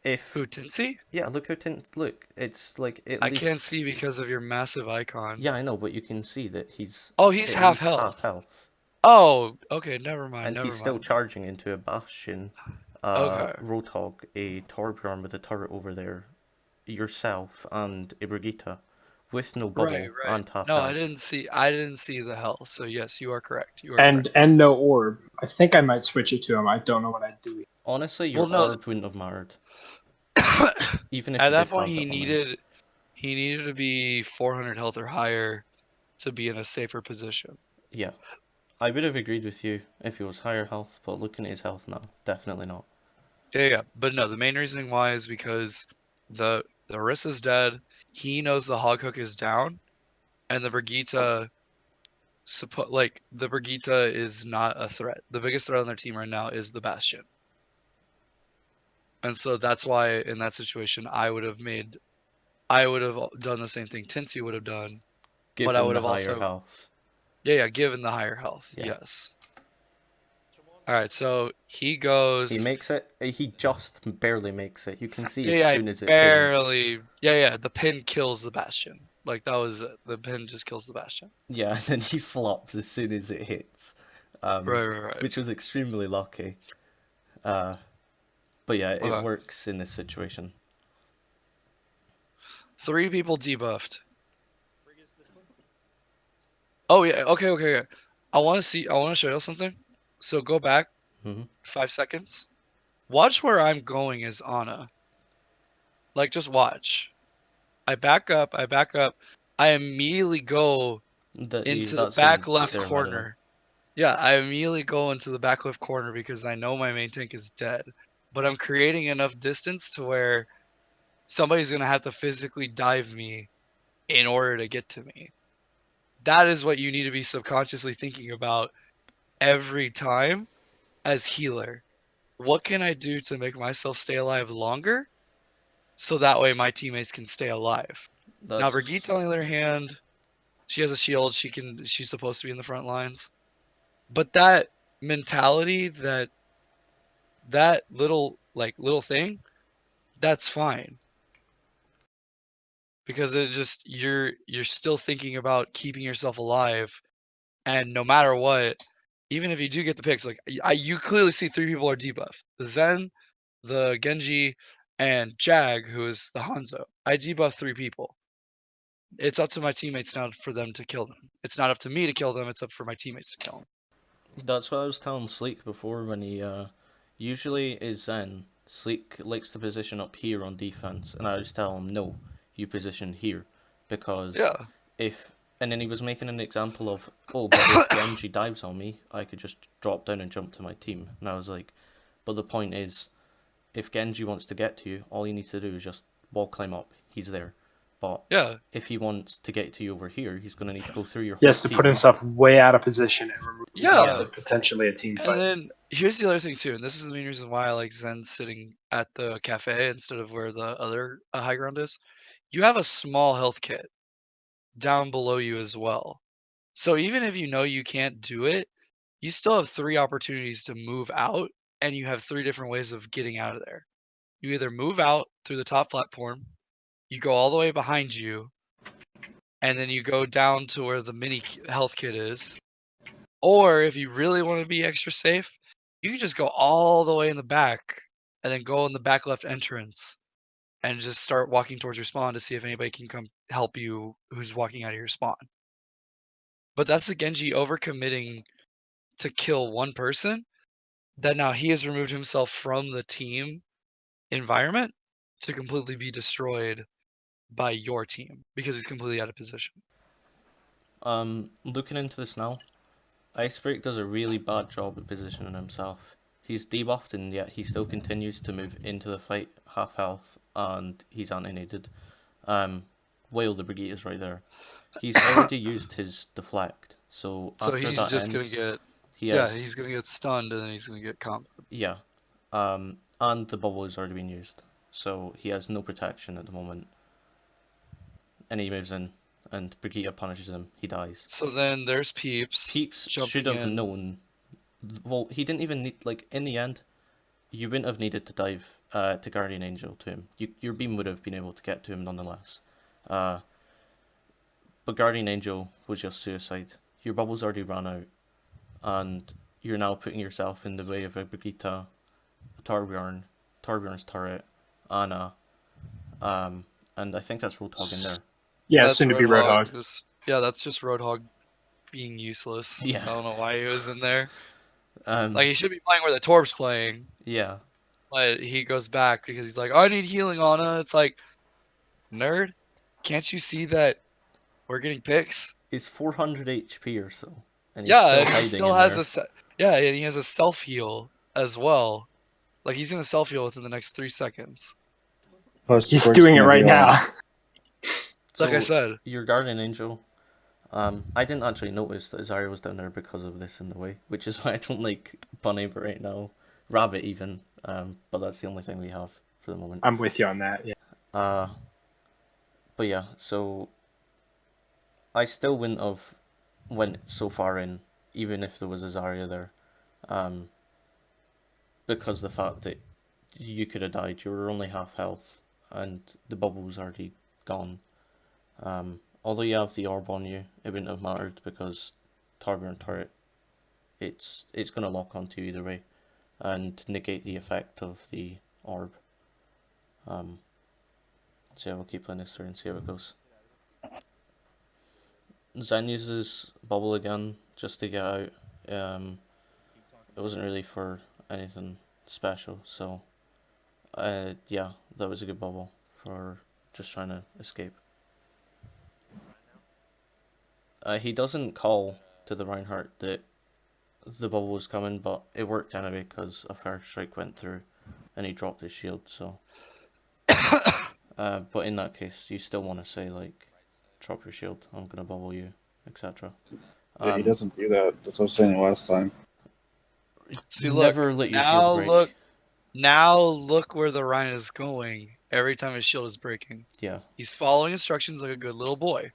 If Who, Tinsy? yeah, look how look. It's like at I least. can't see because of your massive icon. Yeah, I know, but you can see that he's. Oh, he's at half least health. Half health. Oh, okay, never mind. And never he's still mind. charging into a Bastion, Okay. Roadhog, a Torbjorn with a turret over there, yourself, and a Brigitte, with no bubble Right. and half No, health. I didn't see the health. So yes, you are correct. You are And correct. and no orb. I think I might switch it to him. I don't know what I'd do. Honestly, your Well, no. orb wouldn't have mattered. Even if At you that did point, have he it on him. needed to be 400 health or higher to be in a safer position. Yeah. I would have agreed with you if he was higher health, but looking at his health now, definitely not. Yeah. But no, the main reasoning why is because the Orisa's dead. He knows the hog hook is down, and the Brigitte, the Brigitte is not a threat. The biggest threat on their team right now is the Bastion. And so that's why in that situation I would have done the same thing Tinsy would have done. Given But I would the have higher also health. Yeah, given the higher health. Yeah. Yes. Alright, so he goes. He makes it. He just barely makes it. You can see Yeah, as soon as it pins. barely. Yeah, the pin kills the Bastion. Like that was it. The pin just kills the Bastion. Yeah, and then he flops as soon as it hits. Right. Which was extremely lucky. But yeah, it Okay. works in this situation. 3 people debuffed. Oh yeah, okay. I want to show you something. So go back Mhm. 5 seconds. Watch where I'm going as Ana. Like just watch. I back up. I immediately go into the That's back in left their meta. corner. Yeah, I immediately go into the back left corner because I know my main tank is dead. But I'm creating enough distance to where somebody's gonna have to physically dive me in order to get to me. That is what you need to be subconsciously thinking about every time as healer. What can I do to make myself stay alive longer so that way my teammates can stay alive? Now That's Brigitte, on the other hand, she has a shield. She's supposed to be in the front lines. But that mentality, that little thing, that's fine because it just you're still thinking about keeping yourself alive, and no matter what, even if you do get the picks, like you clearly see 3 people are debuffed: the Zen, the Genji, and Jag, who is the Hanzo. I debuff 3 people. It's up to my teammates now for them to kill them. It's not up to me to kill them. It's up for my teammates to kill them. That's what I was telling Sleek before when he usually is Zen. Sleek likes to position up here on defense, and I just tell him no, you position here, because Yeah. and then he was making an example of, oh, but if Genji dives on me, I could just drop down and jump to my team, and I was like, but the point is, if Genji wants to get to you, all he needs to do is just wall climb up. He's there. But Yeah. if he wants to get to you over here, he's going to need to go through your He whole has to team. put himself way out of position and remove himself Yeah. for potentially a team And fight. then here's the other thing too, and this is the main reason why I like Zen sitting at the cafe instead of where the other high ground is. You have a small health kit down below you as well. So even if you know you can't do it, you still have 3 opportunities to move out, and you have 3 different ways of getting out of there. You either move out through the top platform, you go all the way behind you, and then you go down to where the mini health kit is. Or if you really want to be extra safe, you can just go all the way in the back and then go in the back left entrance and just start walking towards your spawn to see if anybody can come help you who's walking out of your spawn. But that's the Genji overcommitting to kill one person that now he has removed himself from the team environment to completely be destroyed by your team because he's completely out of position. Looking into this now, Icebreak does a really bad job at positioning himself. He's debuffed and yet he still continues to move into the fight half health and he's anti-naded. While the Brigitte is right there. He's already used his deflect, so So after he's that just ends, gonna get he yeah, has he's gonna get stunned and then he's gonna get comp. yeah, and the bubble has already been used, so he has no protection at the moment. And he moves in, and Brigitte punishes him. He dies. So then there's Peeps. Peeps jumping should have in. known. Well, he didn't even need, like, in the end, you wouldn't have needed to dive to Guardian Angel to him. Your beam would have been able to get to him nonetheless. But Guardian Angel was just suicide. Your bubbles already ran out, and you're now putting yourself in the way of a Brigitte, a Torbjorn, Torbjorn's turret, Anna, and I think that's Roadhog in there. Yeah, That's soon to be Roadhog. That's just Roadhog being useless. Yeah. I don't know why he was in there. Um, Like he should be playing where the Torb's playing, yeah. but he goes back because he's like, I need healing, Anna. It's like, nerd, can't you see that we're getting picks? He's 400 HP or so, and he's Yeah, still and he hiding still in has there. and he has a self heal as well. Like he's gonna self heal within the next 3 seconds. Plus, He's Squirt's doing it gonna right be on. now. Like I said, Your Guardian Angel, I didn't actually notice that Zarya was down there because of this in the way, which is why I don't like Bunny right now. Rabbit even, but that's the only thing we have for the moment. I'm with you on that. Yeah. But yeah, so I still wouldn't have went so far in, even if there was a Zarya there, because the fact that you could have died, you were only half health, and the bubble was already gone. Although you have the orb on you, it wouldn't have mattered because Torbjorn turret, it's gonna lock onto you either way, and negate the effect of the orb. So yeah, we'll keep playing this through and see how it goes. Zen uses bubble again just to get out. It wasn't really for anything special, so yeah, that was a good bubble for just trying to escape. He doesn't call to the Reinhardt that the bubble was coming, but it worked anyway because a first strike went through and he dropped his shield, so... but in that case, you still want to say, like, drop your shield, I'm gonna bubble you, etc. Yeah, he doesn't do that. That's what I was saying last time. See, Never let your shield break. Now look where the Ryan is going every time his shield is breaking. Yeah. He's following instructions like a good little boy.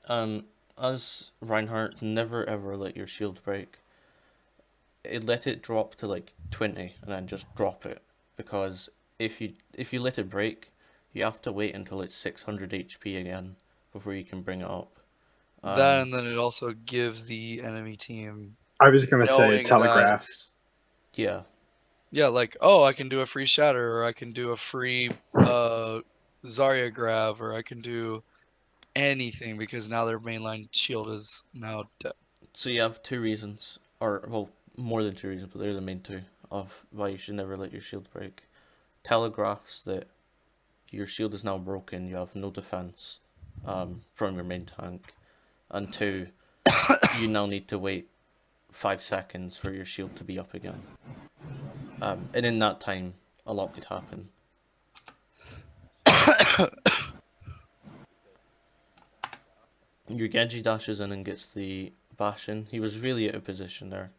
As Reinhardt, never ever let your shield break. Let it drop to like 20 and then just drop it, because if you let it break, you have to wait until it's 600 HP again before you can bring it up. That, and then it also gives the enemy team. I was gonna say knowing telegraphs. Yeah. Yeah, like, oh, I can do a free shatter, or I can do a free Zarya grab, or I can do anything because now their mainline shield is now dead. So you have two reasons, or well, more than two reasons, but they're the main two of why you should never let your shield break. Telegraphs that your shield is now broken, you have no defense from your main tank, and two, you now need to wait 5 seconds for your shield to be up again. And in that time, a lot could happen. Your Genji dashes in and gets the bash in. He was really out of position there.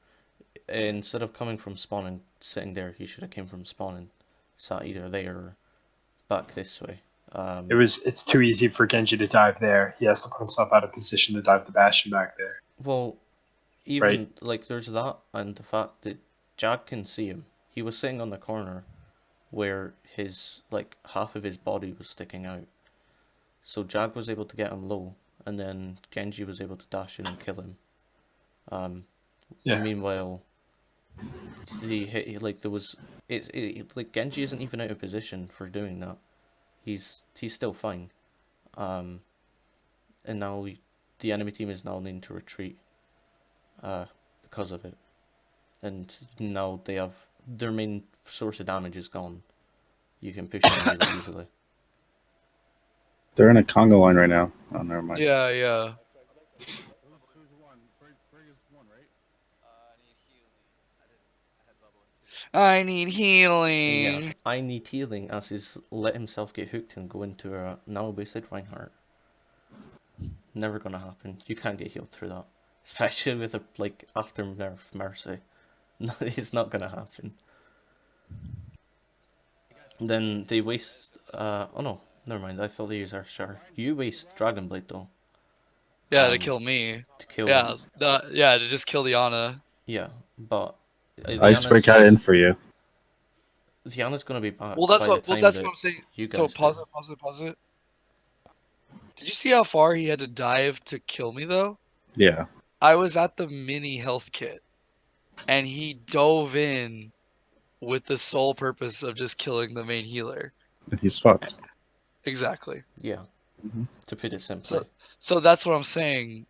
Instead of coming from spawn and sitting there, he should have came from spawn and sat either there or back this way. It's too easy for Genji to dive there. He has to put himself out of position to dive the Bastion back there. Well, even like there's that, and the fact that Jag can see him. He was sitting on the corner where his like half of his body was sticking out. So Jag was able to get him low, and then Genji was able to dash in and kill him. Meanwhile, like Genji isn't even out of position for doing that. He's still fine. And now the enemy team is now needing to retreat because of it. And now they have their main source of damage is gone. You can push them really easily. They're in a Congo line right now. Oh, never mind. Yeah. I need healing. Yeah, I need healing as he's let himself get hooked and go into a now boosted Reinhardt. Never gonna happen. You can't get healed through that. Especially with a like after nerf Mercy. No, it's not gonna happen. Then they waste oh no, never mind, I thought they used Earthshard. You waste Dragon Blade though. Yeah, to kill me. To kill to just kill the Ana. Yeah, but Iceberg got in for you. Diana's gonna be back. Well, that's what I'm saying. So pause it. Did you see how far he had to dive to kill me though? Yeah. I was at the mini health kit, and he dove in with the sole purpose of just killing the main healer. He's fucked. Exactly. Yeah. Mm-hmm. To put it simply. So that's what I'm saying,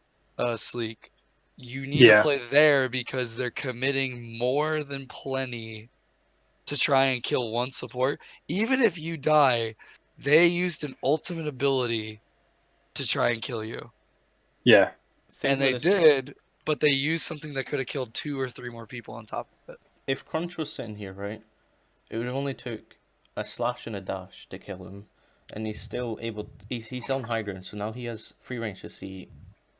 Sleek. You need to play there because they're committing more than plenty to try and kill one support. Even if you die, they used an ultimate ability to try and kill you. Yeah. And they did, but they used something that could have killed 2 or 3 more people on top of it. If Crunch was sitting here, right, it would have only took a slash and a dash to kill him, and he's still able. He's on high ground, so now he has free range to see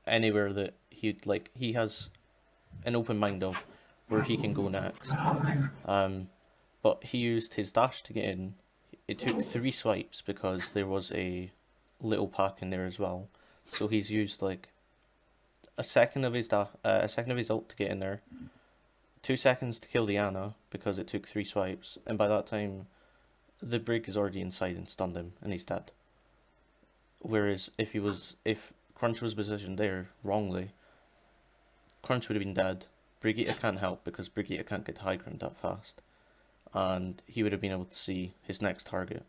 anywhere that he has an open mind of where he can go next. But he used his dash to get in. It took 3 swipes because there was a little pack in there as well. So he's used like a second of his ult to get in there, 2 seconds to kill the Ana because it took 3 swipes, and by that time the Brig is already inside and stunned him and he's dead. Whereas if Crunch was positioned there wrongly, Crunch would have been dead. Brigitte can't help because Brigitte can't get to high ground that fast, and he would have been able to see his next target.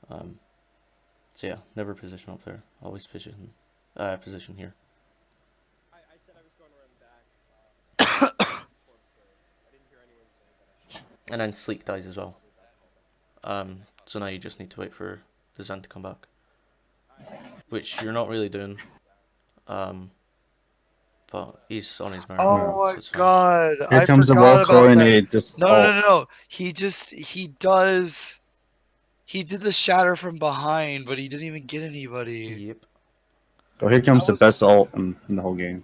So yeah, never position up there. Always position here. I said I was going around back. I didn't hear anyone say that I should. And then Sleek dies as well. So now you just need to wait for the Zen to come back, which you're not really doing. But he's on his merit, Oh so my it's fine. god, Here I comes the forgot well about that. coordinated. Just No, no, no, no. He did the shatter from behind, but he didn't even get anybody. Yep. Oh, here comes That the was- best ult in the whole game.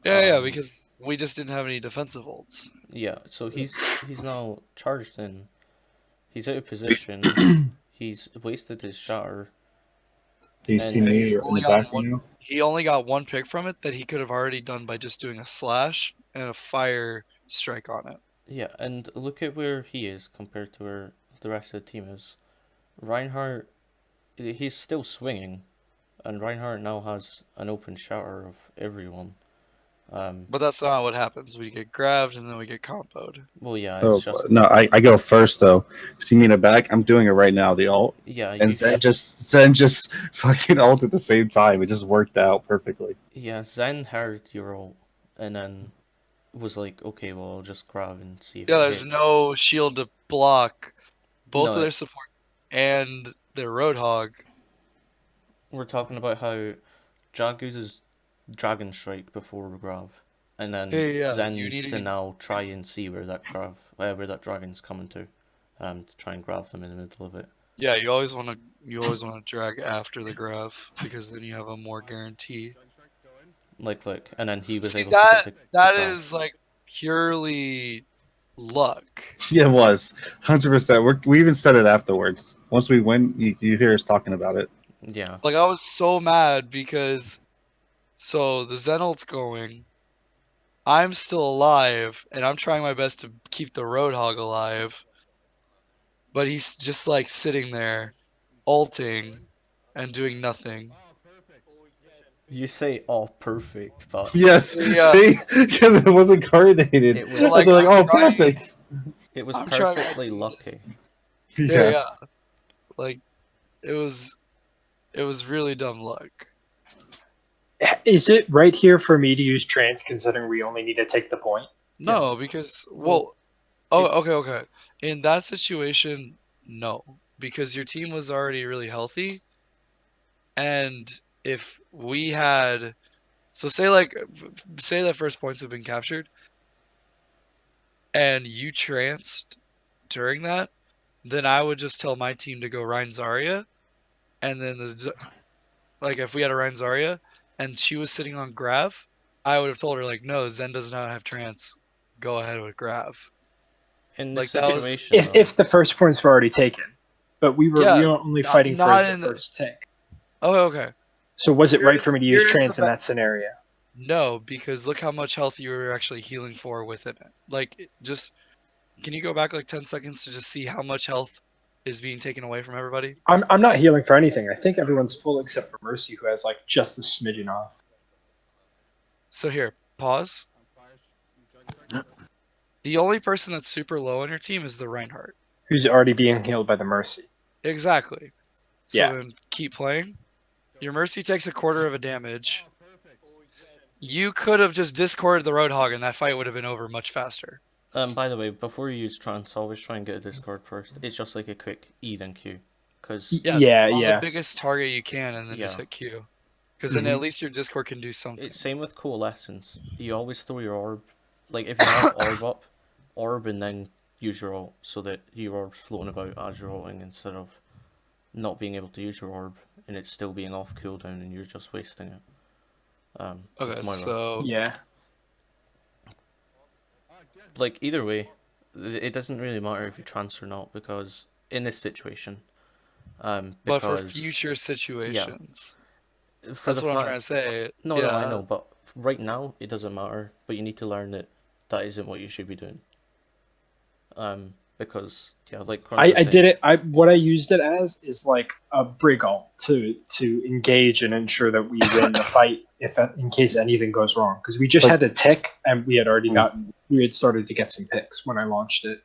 Yeah, Um, because we just didn't have any defensive ults. Yeah, so he's now charged in. He's out of position. He's wasted his shatter. Do you And see he's me in only the got back one- right now? He only got one pick from it that he could have already done by just doing a slash and a fire strike on it. Yeah, and look at where he is compared to where the rest of the team is. Reinhardt, he's still swinging, and Reinhardt now has an open shatter of everyone. But that's not what happens. We get grabbed and then we get comboed. Well, yeah, Oh it's just no, I go first though. See me in the back? I'm doing it right now. The ult, yeah, and you Zen just fucking ult at the same time. It just worked out perfectly. yeah, Zen heard your ult, and then was like, okay, well, I'll just grab and see if Yeah, it there's hits. no shield to block both No, of their support and their Roadhog. we're talking about how Jag uses Dragon Strike before grab, and then Yeah, Zen you needs need to to- now try and see where that where that dragon's coming to try and grab them in the middle of it. Yeah, you always want to drag after the grab because then you have a more guarantee. Like, and then he was See, able to get the that grab. is like purely luck. Yeah, it was 100%. We even said it afterwards. Once we win, you hear us talking about it. Yeah, Like I was so mad because so the Zenolt's going, I'm still alive, and I'm trying my best to keep the Roadhog alive. But he's just like sitting there, ulting, and doing nothing. you say all perfect, but Yes, Yeah. see, because it wasn't coordinated. It was- So like, they're like, I'm oh, trying- perfect. it was I'm trying my perfectly best. lucky. Yeah. Like it was really dumb luck. Is it right here for me to use trance considering we only need to take the point? No, because okay. In that situation, no, because your team was already really healthy, and if we had, so say that first points have been captured, and you tranced during that, then I would just tell my team to go Rein Zarya, and then like if we had a Rein Zarya, and she was sitting on Grav, I would have told her like, no, Zen does not have trance, go ahead with Grav. In Like, this that was- situation, though, If the first points were already taken, but we were Yeah, only not- fighting not for in the the- first tick. Oh, okay. So was it right for me to use Here's trance the in ba- that scenario? No, because look how much health you were actually healing for within it. Like, can you go back like 10 seconds to just see how much health is being taken away from everybody? I'm not healing for anything. I think everyone's full except for Mercy, who has like just a smidgen off. So here, pause. The only person that's super low on your team is the Reinhardt. Who's already being healed by the Mercy. Exactly. So Yeah. then keep playing. Your Mercy takes a quarter of a damage. You could have just discorded the Roadhog and that fight would have been over much faster. by the way, before you use trance, always try and get a Discord first. It's just like a quick E then Q, because Yeah, on yeah. the biggest target you can and then just Yeah. hit Q. Because then at least your Discord can do something. it's same with coalescence. You always throw your orb, like if you have orb up, orb and then use your ult, so that your orb's floating about as you're ulting instead of not being able to use your orb and it's still being off cooldown and you're just wasting it. with Okay, Moira. so Yeah. Like either way, it doesn't really matter if you trance or not, because in this situation, but because for future situations, for that's the what I'm fact- trying to say. No, yeah. no, I know, but right now it doesn't matter. But you need to learn that that isn't what you should be doing. Because like Crunch I was did saying, it. What I used it as is like a brig ult to engage and ensure that we win the fight if in case anything goes wrong, because we just Like- had a tick and we had already Mm. we had started to get some picks when I launched it.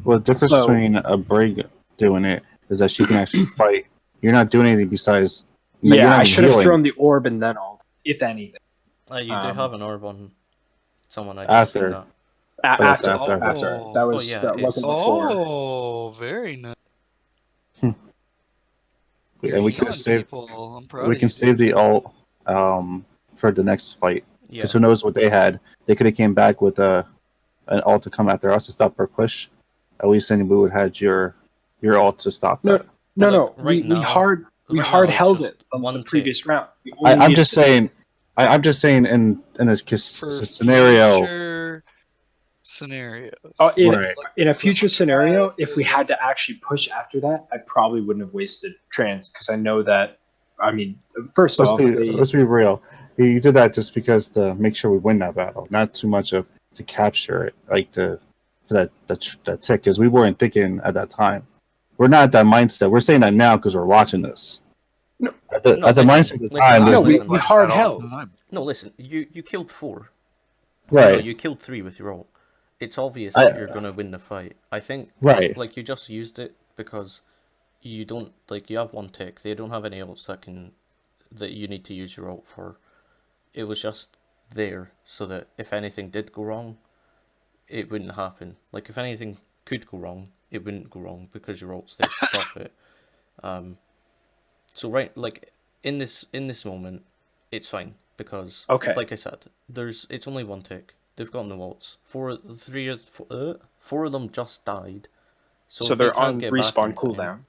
Well, the difference So- between a brig doing it is that she can actually fight. You're not doing anything besides. you're Yeah, not I even should have healing. thrown the orb and then ult, if anything. you do have an orb on someone. I just After. seen that. that's After, after. after that was Oh, yeah, that it's- wasn't before. Oh, very nice. You're and we can healing save people. I'm proud we of can you. save the ult for the next fight. Yeah. Because who knows what they had? They could have came back with an ult to come after us to stop our push. At least then we would have had your ult to stop No, that. no, Like, no. right we now- hard right hard now it's held just it on the one previous tick. round. We only I'm needed just to- saying. I'm just saying in a For scenario. future scenarios. Right. In a future scenario, Last if we is- had to actually push after that, I probably wouldn't have wasted trans because I know that. I mean, first off, Let's be real. You did that just because to make sure we win that battle, not too much of to capture it, like for that tick, because we weren't thinking at that time. We're not at that mindset. We're saying that now because we're watching this. No. At the listen, mindset at the listen, time, no, there's listen. we hard held. No, listen. You killed 4. right, No, you killed 3 with your ult. It's obvious I- that you're gonna win the fight. I think right. like you just used it because you don't like you have one tick. They don't have any ults that you need to use your ult for. It was just there so that if anything did go wrong, it wouldn't happen. Like if anything could go wrong, it wouldn't go wrong because your ult's there to stop it. So right, like in this moment, it's fine because Okay. like I said, it's only one tick. They've got no ults. Four of them just died. So if they they're can't on get back respawn in time- cooldown.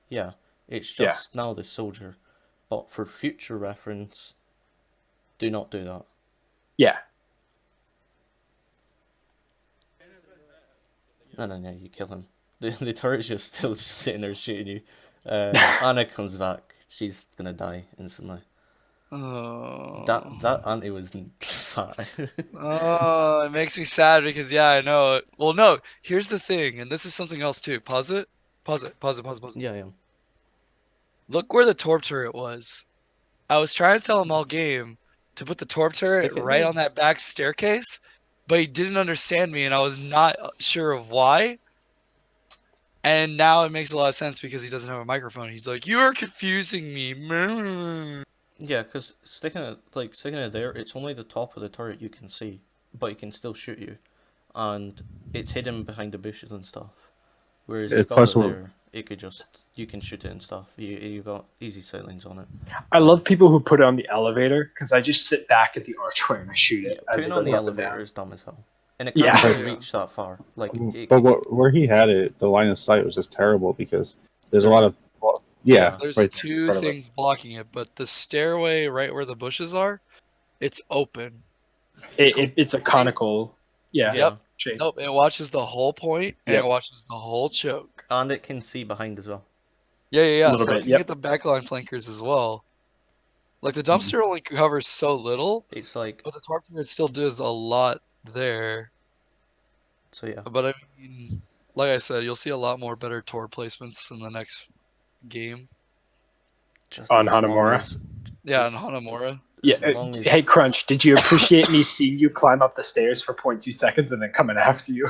Yeah, it's Yeah. just now the soldier. But for future reference, do not do that. Yeah. No, you kill him. The turret's just still sitting there shooting you. Anna comes back. She's gonna die instantly. Oh. That auntie was fat. Oh, it makes me sad because yeah, I know it. Well, no, here's the thing, and this is something else too. Pause it. Pause it. Pause it. Pause it. Pause it. Yeah. Look where the torp turret was. I was trying to tell him all game to put the torp turret Stick it right there. on that back staircase, but he didn't understand me, and I was not sure of why. And now it makes a lot of sense because he doesn't have a microphone. He's like, "You are confusing me." Yeah, because sticking it there, it's only the top of the turret you can see, but it can still shoot you, and it's hidden behind the bushes and stuff. Whereas it's got Plus it we're- there, you can shoot it and stuff. You got easy sightlines on it. I love people who put it on the elevator because I just sit back at the archway and I shoot it as Putting it on goes the up and down. elevator is dumb as hell, and it can't Yeah. even reach that far. Like, But where he had it, the line of sight was just terrible because there's a lot of There's right there in two front of us. things blocking it, but the stairway right where the bushes are, it's open. It's a conical. Yeah. yeah, Shape. Nope, it watches the whole point and Yep. it watches the whole choke. and it can see behind as well. Yeah. Little So bit, it can yep. get the backline flankers as well. Like the dumpster only covers so little, It's like but the torp turret still does a lot there. so. Yeah, But I mean, like I said, you'll see a lot more better torp placements in the next game. just On as long Hanamura? as- Yeah, in Just- Hanamura. Yeah. as long as- Hey, Crunch, did you appreciate me seeing you climb up the stairs for 0.2 seconds and then coming after you?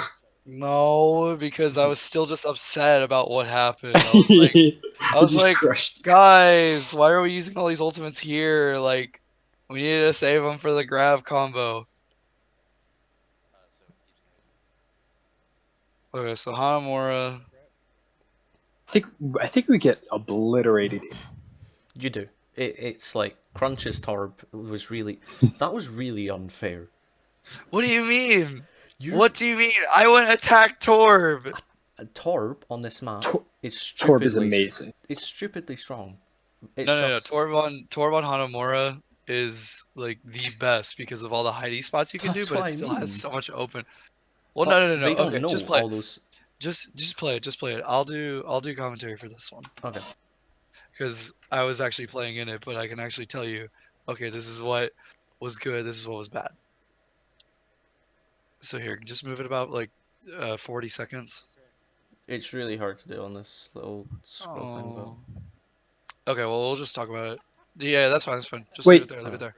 No, because I was still just upset about what happened. I was like, I was like, crushed. guys, why are we using all these ultimates here? Like, we needed to save them for the grab combo. Okay, so Hanamura. I think we get obliterated. You do. It's like Crunch's Torb was really that was really unfair. What do you mean? You, What do you mean? I went attack Torb. Torb on this map Tor- is Torb stupidly is amazing. It's stupidly strong. It's No. just- Torb on Hanamura is like the best because of all the hiding spots you can do, That's but it what I still mean. has so much open. Well, but no. They don't Okay, know just play. all those. Just play it. Just play it. I'll do commentary for this one Okay. because I was actually playing in it, but I can actually tell you, okay, this is what was good. This is what was bad. So here, just move it about like 40 seconds. It's really hard to do on this little scroll thing, but Oh. Okay, well we'll just talk about it. Yeah, that's fine. That's fine. Just Wait. leave it there. Leave it there.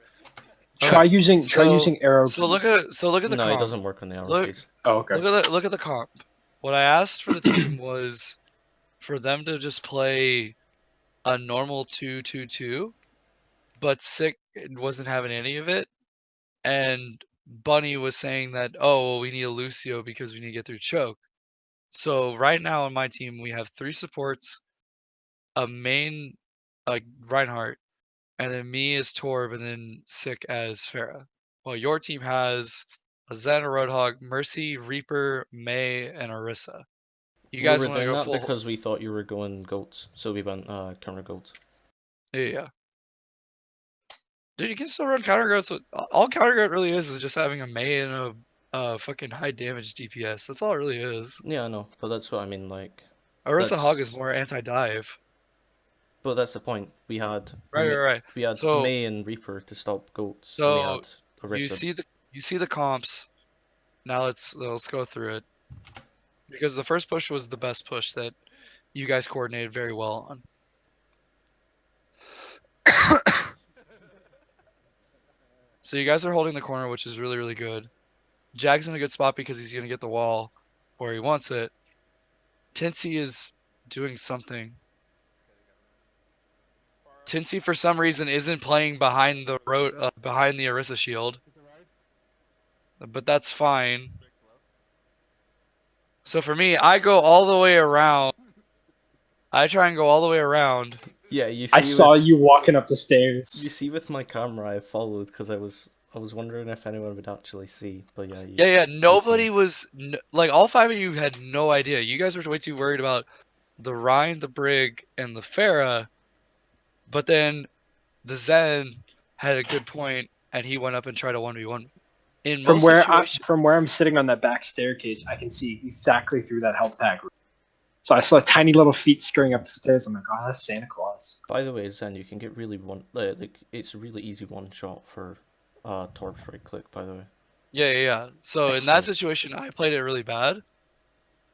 Try using so- arrow. So look at the no, comp. it doesn't work on the arrow Look- keys. Oh, okay. Look at the comp. What I asked for the team was for them to just play a normal 2-2-2, but Sick wasn't having any of it, and Bunny was saying that well, we need a Lucio because we need to get through choke. So right now on my team we have 3 supports, a main Reinhardt, and then me as Torb, and then Sick as Farah. Well, your team has a Zen, a Roadhog, Mercy, Reaper, May, and Orisa. You We guys were want to doing go that full? because we thought you were going goats, so we went counter goats. Yeah. Dude, you can still run counter goats. All counter goat really is just having a May and a fucking high damage DPS. That's all it really is. Yeah, I know, but that's what I mean. Like, Orisa Hog is that's- more anti-dive. but that's the point. We had Right. we had So- May and Reaper to stop goats, and we So had Orisa. you see the comps. Now let's go through it. Because the first push was the best push that you guys coordinated very well on. So you guys are holding the corner, which is really, really good. Jag's in a good spot because he's going to get the wall where he wants it. Tinsy is doing something. Tinsy, for some reason, isn't playing behind the behind the Orisa shield. But that's fine. So for me, I go all the way around. I try and go all the way around. Yeah, you see. I saw you walking up the stairs. You see, with my camera, I followed because I was wondering if anyone would actually see. But yeah, Yeah. Nobody was like, all 5 of you had no idea. You guys were way too worried about the Rhine, the Brig, and the Farah. But then the Zen had a good point, and he went up and tried a 1v1. In From most where situations, from where I'm sitting on that back staircase, I can see exactly through that health pack. So I saw tiny little feet scurrying up the stairs. I'm like, oh, that's Santa Claus. By the way, Zen, you can get really like it's a really easy one shot for Torp's right click. By the way. yeah. So in that situation, I played it really bad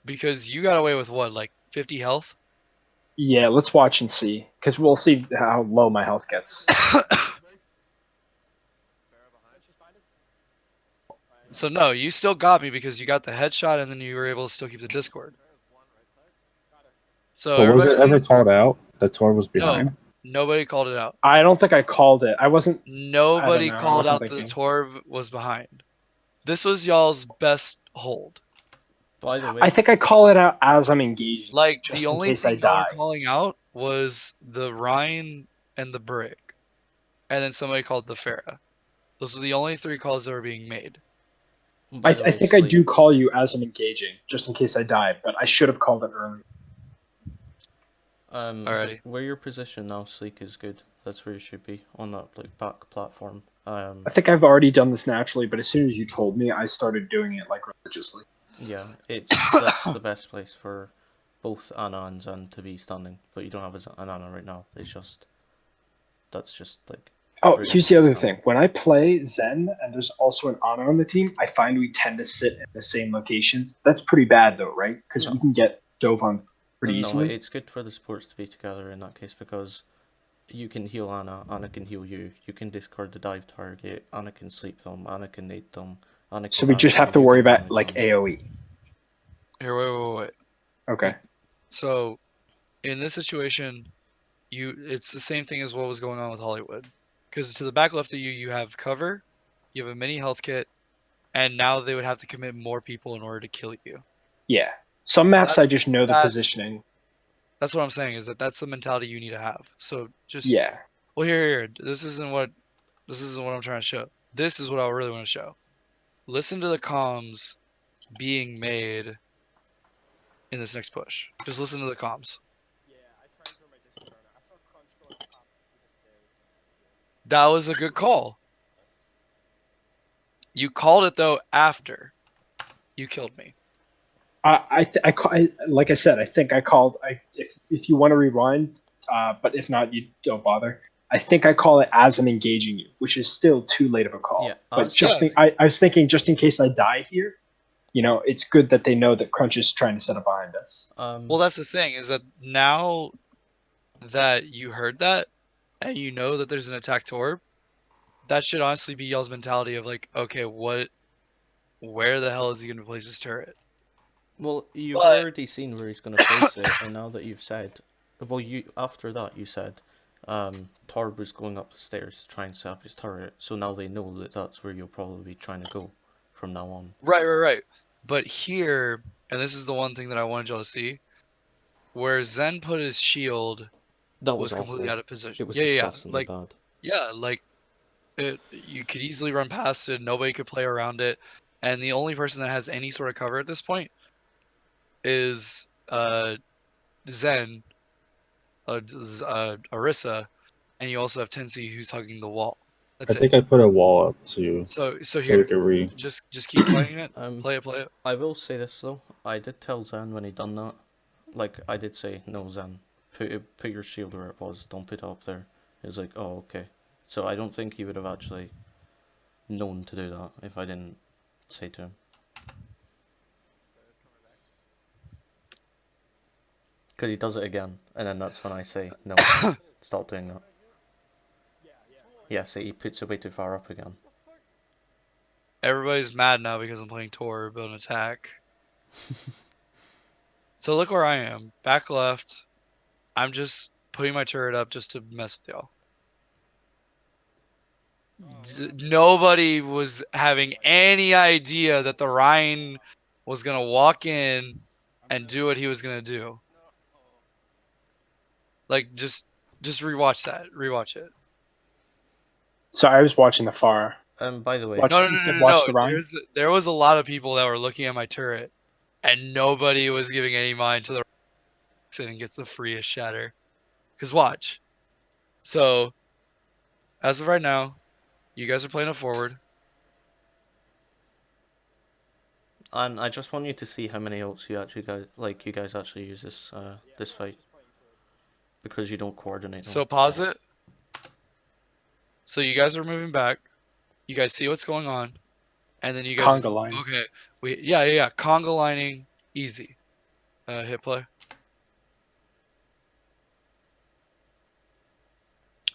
because you got away with what, like 50 health? Yeah, let's watch and see, because we'll see how low my health gets. So no, you still got me because you got the headshot and then you were able to still keep the Discord. So But was it everybody- ever called out that Tor was behind? Nobody called it out. I don't think I called it. I wasn't. Nobody know, I called wasn't out that thinking. Torv was behind. This was y'all's best hold. By the way, I think I call it out as I'm engaged. Like, just the in only case I thing y'all die. were calling out was the Rhine and the Brig. And then somebody called the Farah. Those are the only 3 calls that were being made. by the I way, think I Sleek, do call you as I'm engaging, just in case I die. But I should have called it earlier. Alrighty. Where your position now, Sleek, is good. That's where you should be on that like back platform. I think I've already done this naturally, but as soon as you told me, I started doing it like religiously. Yeah, that's the best place for both Anna and Zen to be standing. But you don't have an Anna right now. That's just like. Oh, really here's the other standing. thing. When I play Zen and there's also an Ana on the team, I find we tend to sit in the same locations. That's pretty bad, though, right? Because No. we can get dove on pretty No, easily. it's good for the supports to be together in that case because you can heal Anna, Anna can heal you. You can discard the dive target. Anna can sleep them. Anna can nade them. Anna can So we just back have to them, you worry can about damage like them. AoE. Here, wait. Okay. So, in this situation, it's the same thing as what was going on with Hollywood. Because to the back left of you, you have cover, you have a mini health kit, and now they would have to commit more people in order to kill you. Yeah. Some maps That's- I just know the that's- positioning. That's what I'm saying, is that's the mentality you need to have. So just Yeah. well, here. This isn't what I'm trying to show. This is what I really want to show. Listen to the comms being made in this next push. Just listen to the comms. Yeah, I tried to throw my Discord on it. I saw Crunch go on top of the stairs. That was a good call. You called it though after you killed me. Like I said, I think I called. If you want to rewind, but if not, you don't bother. I think I call it as I'm engaging you, which is still too late of a call. Yeah, but as- just I was thinking, just in case I die here, it's good that they know that Crunch is trying to set up behind us. Well, that's the thing, is that now that you heard that and you know that there's an attack torb, that should honestly be y'all's mentality of like, okay, where the hell is he going to place his turret? Well, you've But- already seen where he's going to place it, and now that you've said, well, after that you said, Torb was going up the stairs to try and set up his turret, so now they know that that's where you'll probably be trying to go from now on. Right. But here, and this is the one thing that I wanted y'all to see, where Zen put his shield That was was completely awful. out of position. It was Yeah, yeah, yeah. disgustingly Like, bad. yeah, like you could easily run past it. Nobody could play around it, and the only person that has any sort of cover at this point is Zen, Arissa, and you also have Tensi who's hugging the wall. I That's it. think I put a wall up too, So so we here, could read. just keep playing it. Um, Play it. I will say this though. I did tell Zen when he done that. Like I did say, no Zen, put your shield where it was. Don't put it up there. He was like, oh okay. So I don't think he would have actually known to do that if I didn't say to him. Because he does it again, and then that's when I say, no, stop doing that. Yeah, see, he puts it way too far up again. Everybody's mad now because I'm playing Tor, build an attack. So look where I am. Back left. I'm just putting my turret up just to mess with y'all. Nobody was having any idea that the Rhine was gonna walk in and do what he was gonna do. Like just rewatch that. Rewatch it. So I was watching the far. By the way, Watch, No, you said watch the Rhine. There was a lot of people that were looking at my turret, and nobody was giving any mind to the and gets the freest shatter. Cause watch. So, as of right now, you guys are playing it forward. and I just want you to see how many ults you guys actually use this fight, because you don't coordinate them. So pause it. So you guys are moving back. You guys see what's going on, and then you guys Conga line. okay. Yeah. Conga lining, easy. Hit play.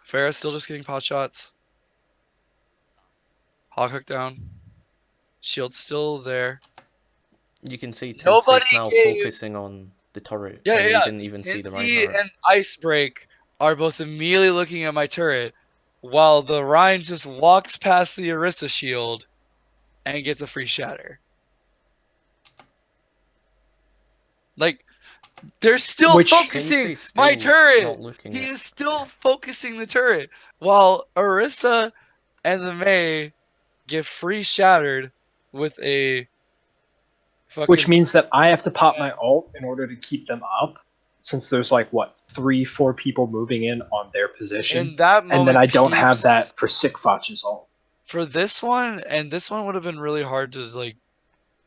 Farrah's still just getting pot shots. Hawk hook down. Shield's still there. You can see Nobody Tensi's now gave- focusing on the turret, Yeah, and yeah. he didn't even see the Kenzie Reinhardt. and Icebreak are both immediately looking at my turret, while the Rhine just walks past the Orisa shield and gets a free shatter. Like, they're still Which- focusing Tensi's still my turret. not looking He at- is still focusing the turret, while Orisa and the Mei get free shattered with a fucking. Which means that I have to pop my ult in order to keep them up, since there's like what 3-4 people moving in on their position, in that moment, and then I don't have Peeps- that for Sickfoch's ult. for this one, and this one would have been really hard to like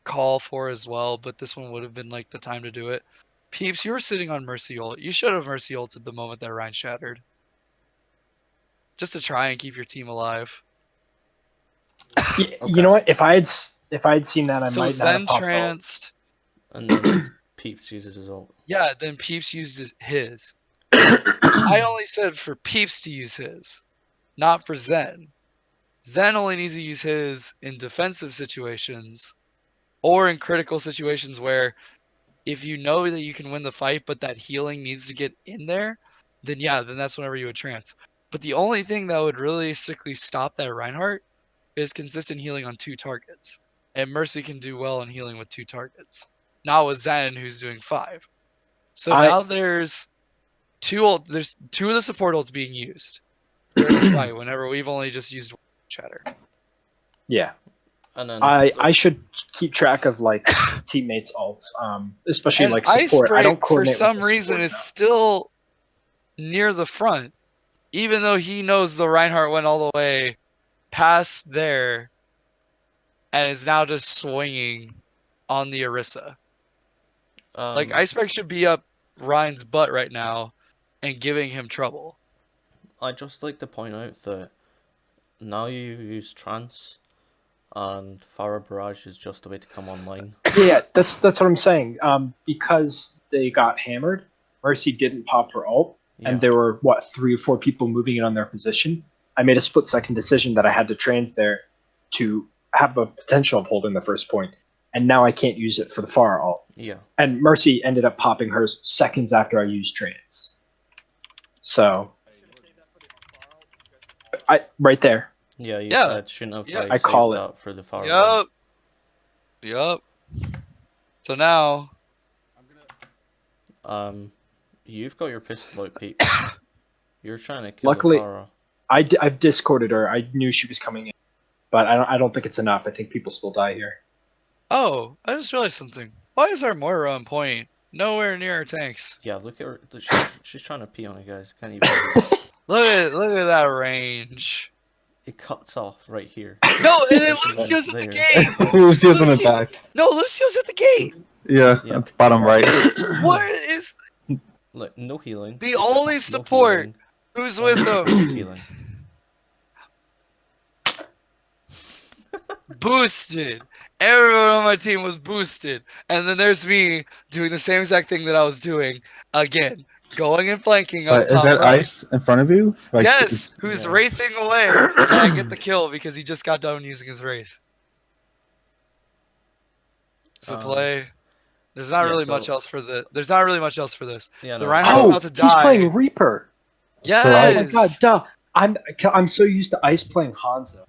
call for as well, but this one would have been like the time to do it. Peeps, you were sitting on Mercy ult. You should have Mercy ulted the moment that Rhine shattered, just to try and keep your team alive. You know what? If I had seen that, I So might not Zen have popped ult. tranced. And then Peeps uses his ult. Yeah, then Peeps used his. I only said for Peeps to use his, not for Zen. Zen only needs to use his in defensive situations or in critical situations where if you know that you can win the fight but that healing needs to get in there, then yeah, then that's whenever you would trance. But the only thing that would realistically stop that Reinhardt is consistent healing on 2 targets. And Mercy can do well in healing with 2 targets. Not with Zen, who's doing 5. So now there's 2 there's 2 of the support ults being used during this fight whenever we've only just used chatter. Yeah, And then I should keep track of like teammates' ults, especially And like support. I don't Icebreak, for coordinate with some the reason, support is now. still near the front, even though he knows the Reinhardt went all the way past there and is now just swinging on the Orisa. Like, Icebreak should be up Ryan's butt right now and giving him trouble. I'd just like to point out that now you use Trance, and Farah Barrage is just a way to come online. Yeah, that's what I'm saying. Because they got hammered, Mercy didn't pop her ult, Yeah. and there were what 3 or 4 people moving in on their position. I made a split-second decision that I had to trans there to have a potential of holding the first point, and now I can't use it for the far ult. Yeah. And Mercy ended up popping hers seconds after I used trans. So right there. Yeah, you Yeah. said shouldn't have Yeah. like, I saved call it. that for the Farah. ult. Yup. So now, You've got your pistol out, Pete. You're trying to kill Luckily- the Pharah. I've discorded her. I knew she was coming in, but I don't think it's enough. I think people still die here. Oh, I just realized something. Why is our Moira on point? Nowhere near our tanks. Yeah, look at her. She's trying to pee on it, guys. Can't even. Look at that range. It cuts off right here. No, and then It's Lucio's at the there. gate. Lucio's in the Lucio- back. No, Lucio's at the gate. Yeah, Yeah. at the bottom right. What is Look, no healing. the only No support healing. who's Only with support him? is healing. Boosted. Everyone on my team was boosted. And then there's me doing the same exact thing that I was doing again. Going and flanking up But is top that right. ice in front of you? Like, Yes, is- who's Yeah. wraithing away, and I get the kill because he just got done using his wraith. So Um, play. There's not yeah, really so- much else for the. There's not really much else for this. Yeah, The no, Reinhardt's Oh, about to he's die. playing Reaper. Yes. Oh my god, duh. I'm so used to Ice playing Hanzo.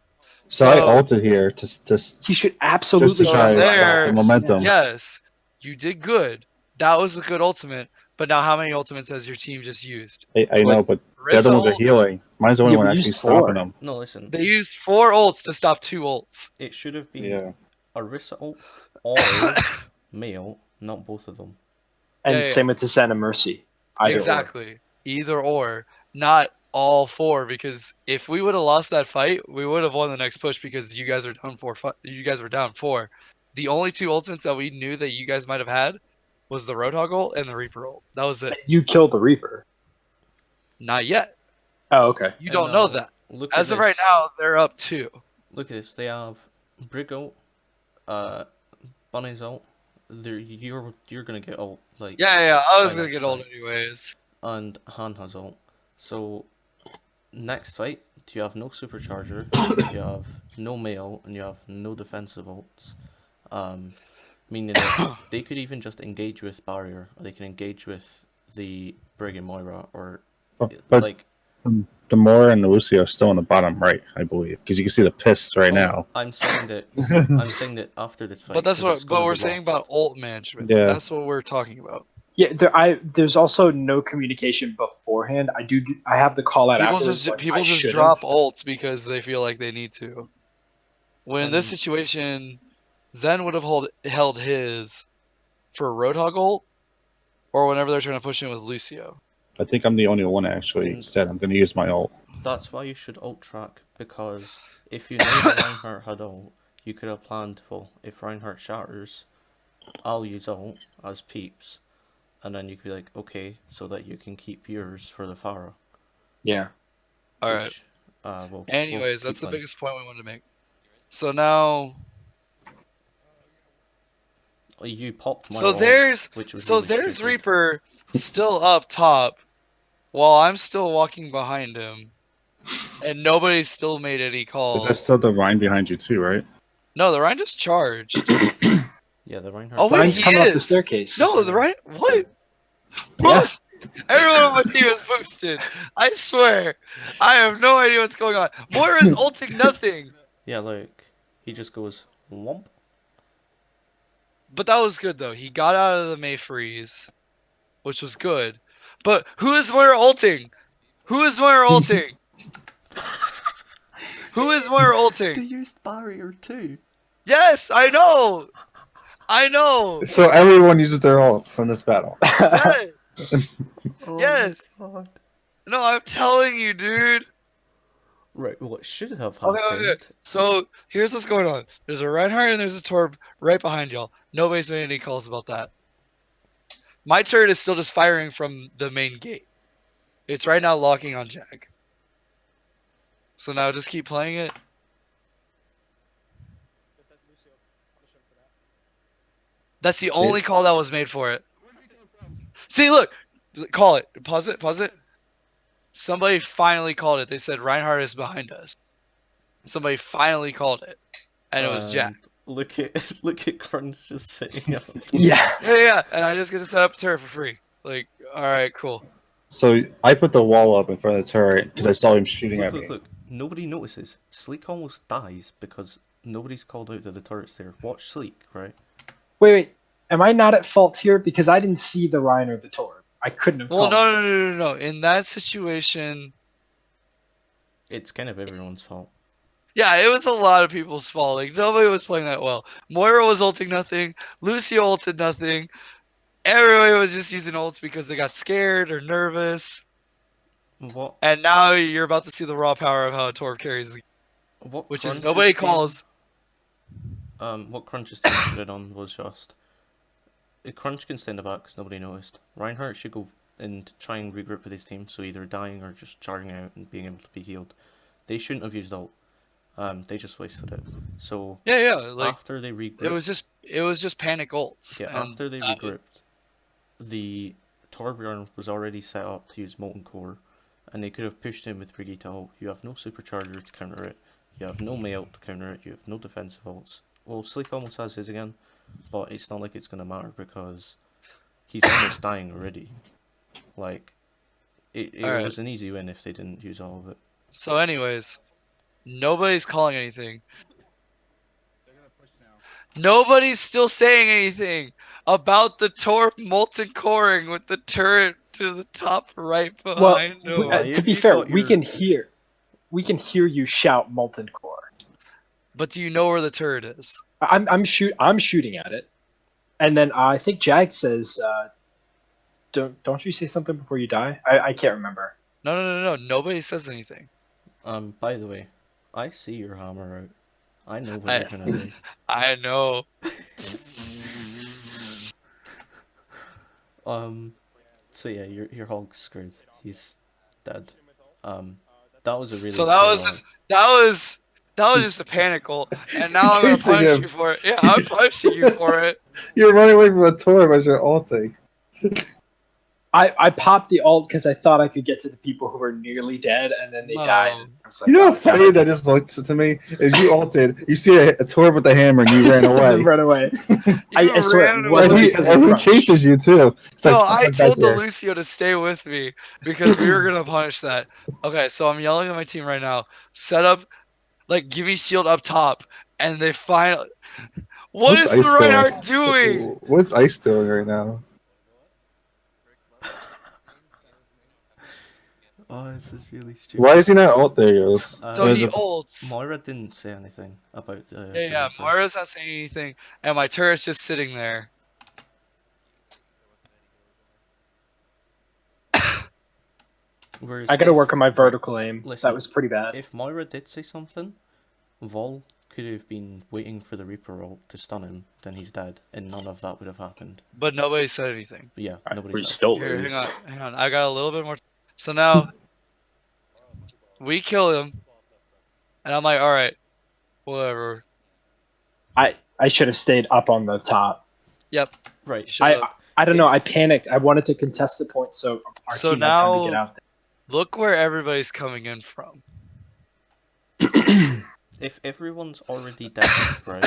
So I So- ulted here to He should absolutely Just to So try go and for stop there, the momentum. yes, you did good. That was a good ultimate. But now, how many ultimates has your team just used? I know, but the Rissa other ones are ult- healing. Mine's the only Yeah, one we actually used four. stopping them. No, listen. They used 4 ults to stop 2 ults. It should have been Yeah. a Rissa ult or Mayo, not both of them. And Yeah, yeah. same with the Santa Mercy. Either or. Exactly. Either or, not all 4. Because if we would have lost that fight, we would have won the next push because you guys are down 4. You guys were down 4. The only 2 ultimates that we knew that you guys might have had was the Roadhog ult and the Reaper ult. That was it. You killed the Reaper. Not yet. Oh, okay. You And don't know now, that. Look As at of right this. now, they're up 2. Look at this. They have Brig ult, Bunny's ult. You're gonna get ult like Yeah. I was Fine, gonna that's get old fine. anyways. and Han has ult. So next fight, you have no supercharger, you have no mail, and you have no defensive ults. Meaning that they could even just engage with barrier, or they can engage with the Brig and Moira, or But like the Moira and the Lucio are still on the bottom right, I believe, because you can see the piss right now. I'm saying that after this fight. But that's 'cause it's what. gonna But we're be saying lost. about ult management. Yeah. That's what we're talking about. Yeah, there's also no communication beforehand. I have the call out People afterwards. just like, I should've. drop ults because they feel like they need to. When in this And- situation, Zen would have held his for Roadhog ult, or whenever they're trying to push in with Lucio. I think I'm the only one that actually And- said I'm going to use my ult. That's why you should ult track, because if you know that Reinhardt had ult, you could have planned, well, if Reinhardt shatters, I'll use ult as peeps, and then you could be like, okay, so that you can keep yours for the Pharah. Yeah. All right. which, we'll Anyways, keep that's the playing. biggest point we wanted to make. So now, You popped my so ult, there's which was so really there's stupid. Reaper still up top, while I'm still walking behind him, and nobody's still made any calls. There's still the Rhine behind you too, right? No, the Rhine just charged. Yeah, the Reinhardt. Oh, wait, Ryan's he coming up the is. staircase. No, the Rhine. What? Yeah. Boost! Everyone on my team is boosted. I swear. I have no idea what's going on. Moira's ulting nothing. Yeah, like, he just goes, whomp. But that was good, though. He got out of the May freeze, which was good. But who is Moira ulting? Who is Moira ulting? Who is Moira ulting? used barrier too. Yes, I know. I know. So everyone uses their ults in this battle. Yes. Oh Yes. God. No, I'm telling you, dude. Right, what should have happened? Okay. So here's what's going on. There's a Reinhardt and there's a Torb right behind y'all. Nobody's made any calls about that. My turret is still just firing from the main gate. It's right now locking on Jag. So now just keep playing it. Get that Lucio. Punish him for that. That's the only call that was made for it. See, look. Call it. Pause it. Pause it. Somebody finally called it. They said Reinhardt is behind us. Somebody finally called it. And it was Jack. Look at Crunch just sitting up. Yeah. Yeah. And I just get to set up a turret for free. Like, alright, cool. So I put the wall up in front of the turret because I saw him shooting at me. Look. Nobody notices. Sleek almost dies because nobody's called out that the turret's there. Watch Sleek, right? Wait. Am I not at fault here? Because I didn't see the Ryan or the Tor. I couldn't have. Well, called. no. In that situation, It's kind of everyone's fault. yeah, it was a lot of people's fault. Like nobody was playing that well. Moira was ulting nothing. Lucio ulted nothing. Everybody was just using ults because they got scared or nervous. What And now you're about to see the raw power of how a Torb carries, what which is Crunch's nobody team- calls. what Crunch's team should have done was just Crunch can stand back because nobody noticed. Reinhardt should go and try and regroup with his team, so either dying or just charging out and being able to be healed. They shouldn't have used ult. They just wasted it. So Yeah, like after they regrouped, it was just panic ults. yeah, and after they that- regrouped, the Torbjorn was already set up to use Molten Core, and they could have pushed in with Brigitte ult. You have no supercharger to counter it. You have no May ult to counter it. You have no defensive ults. Well, Sleek almost has his again, but it's not like it's gonna matter because he's almost dying already. Like, it Alright. was an easy win if they didn't use all of it. So, anyways, nobody's calling anything. Nobody's still saying anything about the Torp molten coring with the turret to the top right Well, behind him. Why, to if be you fair, got we your- can hear. We can hear you shout molten core. But do you know where the turret is? I'm shooting at it, and then I think Jag says, "Don't you say something before you die?" I can't remember. No. Nobody says anything. By the way, I see your hammer out. I know what I- you're gonna do. I know. So yeah, your hog's screwed. He's dead. That was a really So that cool was ult. just that was just a panic ult, and now I'm gonna Chasing punish him. you for it. Yeah, I'm punishing you for it. You're running away from a Torb as you're ulting. I popped the ult because I thought I could get to the people who were nearly dead, and then they No. died. I was like, You know "Oh, how funny that just looked to me? Is you ulted, you see a Torb with a hammer, and you ran away. run away. You I swear, ran it away. wasn't and he, because and of he Crunch. chases you too. It's No, like, I "I'm told back the here." Lucio to stay with me because we were gonna punish that. Okay, so I'm yelling at my team right now. Set up, like, give me shield up top, and they finally. What What's is the Ice doing? Reinhardt doing? What's Ice doing right now? Oh, this is really stupid. Why is he not ult? There he goes. So he the- ults. Moira didn't say anything about the. Yeah, Reaper. Moira's not saying anything, and my turret's just sitting there. Whereas I got to if- work on my vertical aim. Listen, That was pretty bad. If Moira did say something, Vol could have been waiting for the Reaper ult to stun him, then he's dead, and none of that would have happened. But nobody said anything. But yeah, nobody we said. still Here, lose. hang on. I got a little bit more. So now we kill him, and I'm like, all right, whatever. I should have stayed up on the top. Yep. Right. Shut up. I don't know. I panicked. I wanted to contest the point, so our So team had time to now- get out Look where everybody's coming in from. there. If everyone's already dead, right,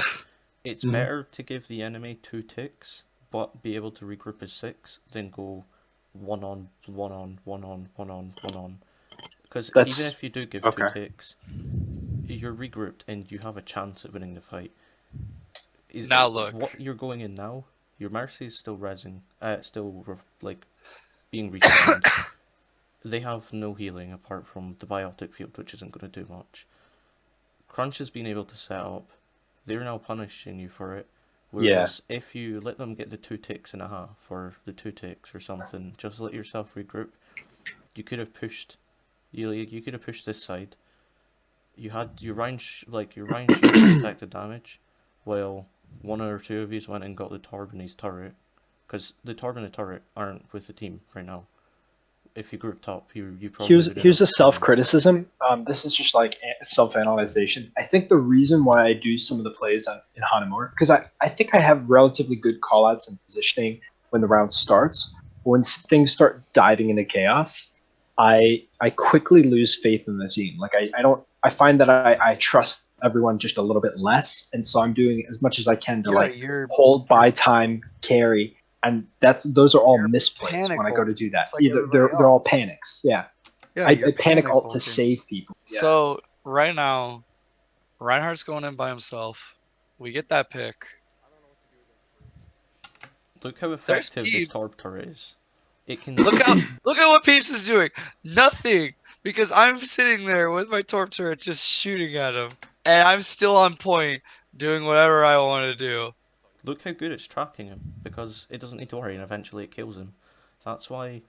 it's Mhm. better to give the enemy 2 ticks, but be able to regroup as 6, than go one on, one on, one on, one on, one on. Because That's- even if you do give okay. 2 ticks, you're regrouped and you have a chance at winning the fight. Now look. What you're going in now, your Mercy is still rezzing, like, being respawned. They have no healing apart from the biotic field, which isn't going to do much. Crunch has been able to set up. They're now punishing you for it. Whereas if you let them get the 2 ticks and a half, or the 2 ticks or something, just let yourself regroup. You could have pushed. You could have pushed this side. You had your Rhine shield protected damage, while one or two of you went and got the Torb and his turret, because the Torb and the turret aren't with the team right now. If you grouped up, you probably would have Here's a helped. self-criticism. This is just like self-analyzation. I think the reason why I do some of the plays in Hanamura, because I think I have relatively good callouts and positioning when the round starts. When things start diving into chaos, I quickly lose faith in the team. Like I find that I trust everyone just a little bit less, and so I'm doing as much as I can to you're hold by time, carry, and those are all You're misplays when I go to do that. like Either everybody they're all else. panics. Yeah, yeah, I you're panic ult to ulting. save people. Yeah. So right now, Reinhardt's going in by himself. We get that pick. Look how effective this speed. Torb turret is. it can. Look at what Peeps is doing. Nothing, because I'm sitting there with my torp turret just shooting at him, and I'm still on point doing whatever I want to do. Look how good it's tracking him, because it doesn't need to worry, and eventually it kills him. That's why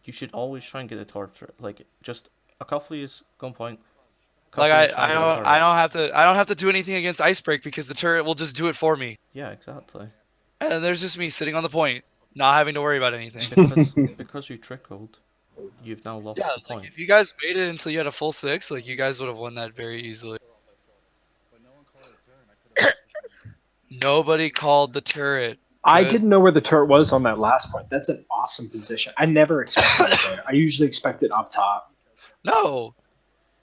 you should always try and get a torp turret. Like, just a couple of yous go on point. Like Couple of try I and get a don't turret. I don't have to do anything against Icebreak because the turret will just do it for me. Yeah, exactly. And then there's just me sitting on the point, not having to worry about anything. Because you trickled, you've now lost Yeah, the like point. if you guys waited until you had a full 6, like you guys would have won that very easily. Nobody called the turret. I Good. didn't know where the turret was on that last point. That's an awesome position. I never expected it there. I usually expect it up top. No.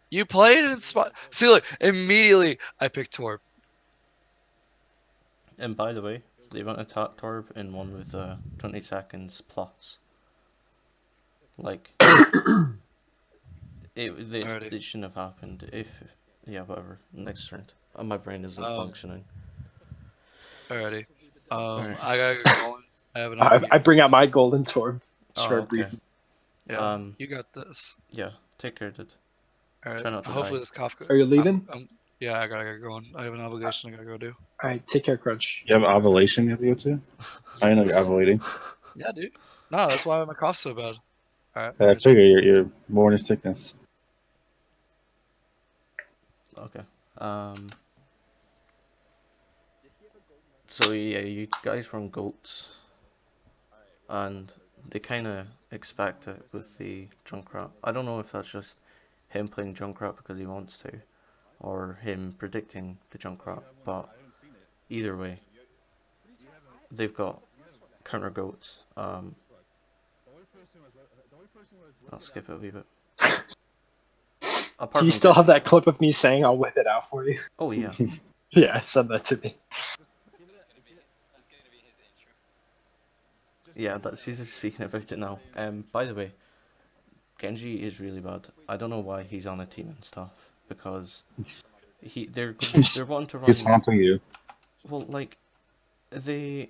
You played it in spot. See, look, immediately I picked Torp. And by the way, they went attack Torb in one with 20 seconds plus. Like, Alrighty. it shouldn't have happened if. Yeah, whatever. Next turn. My brain isn't functioning. Alrighty. Alright. I gotta get going. I have an I bring out my golden torp. Oh, Start okay. breathing. Yeah, you got this. Yeah, take care, dude. Alright. Try not to Hopefully die. this Kafka. Are you leaving? Yeah, I gotta get going. I have an obligation I gotta go do. All right, take care, Crunch. You have ovulation you have to go to? I know you're ovulating. Yeah, dude. No, that's why my cough's so bad. Alright. I figure you're morning sickness. Okay. So yeah, you guys run goats, and they kind of expect it with the Junkrat. I don't know if that's just him playing Junkrat because he wants to, or him predicting the Junkrat, but either way, they've got counter goats. I'll skip it a wee bit. Apart Do you from still Genji. have that clip of me saying I'll whip it out for you? Oh yeah. Yeah, send that to me. Yeah, that's he's just speaking about it now. By the way, Genji is really bad. I don't know why he's on a team and stuff because they're wanting to run. He's haunting you. Well, like he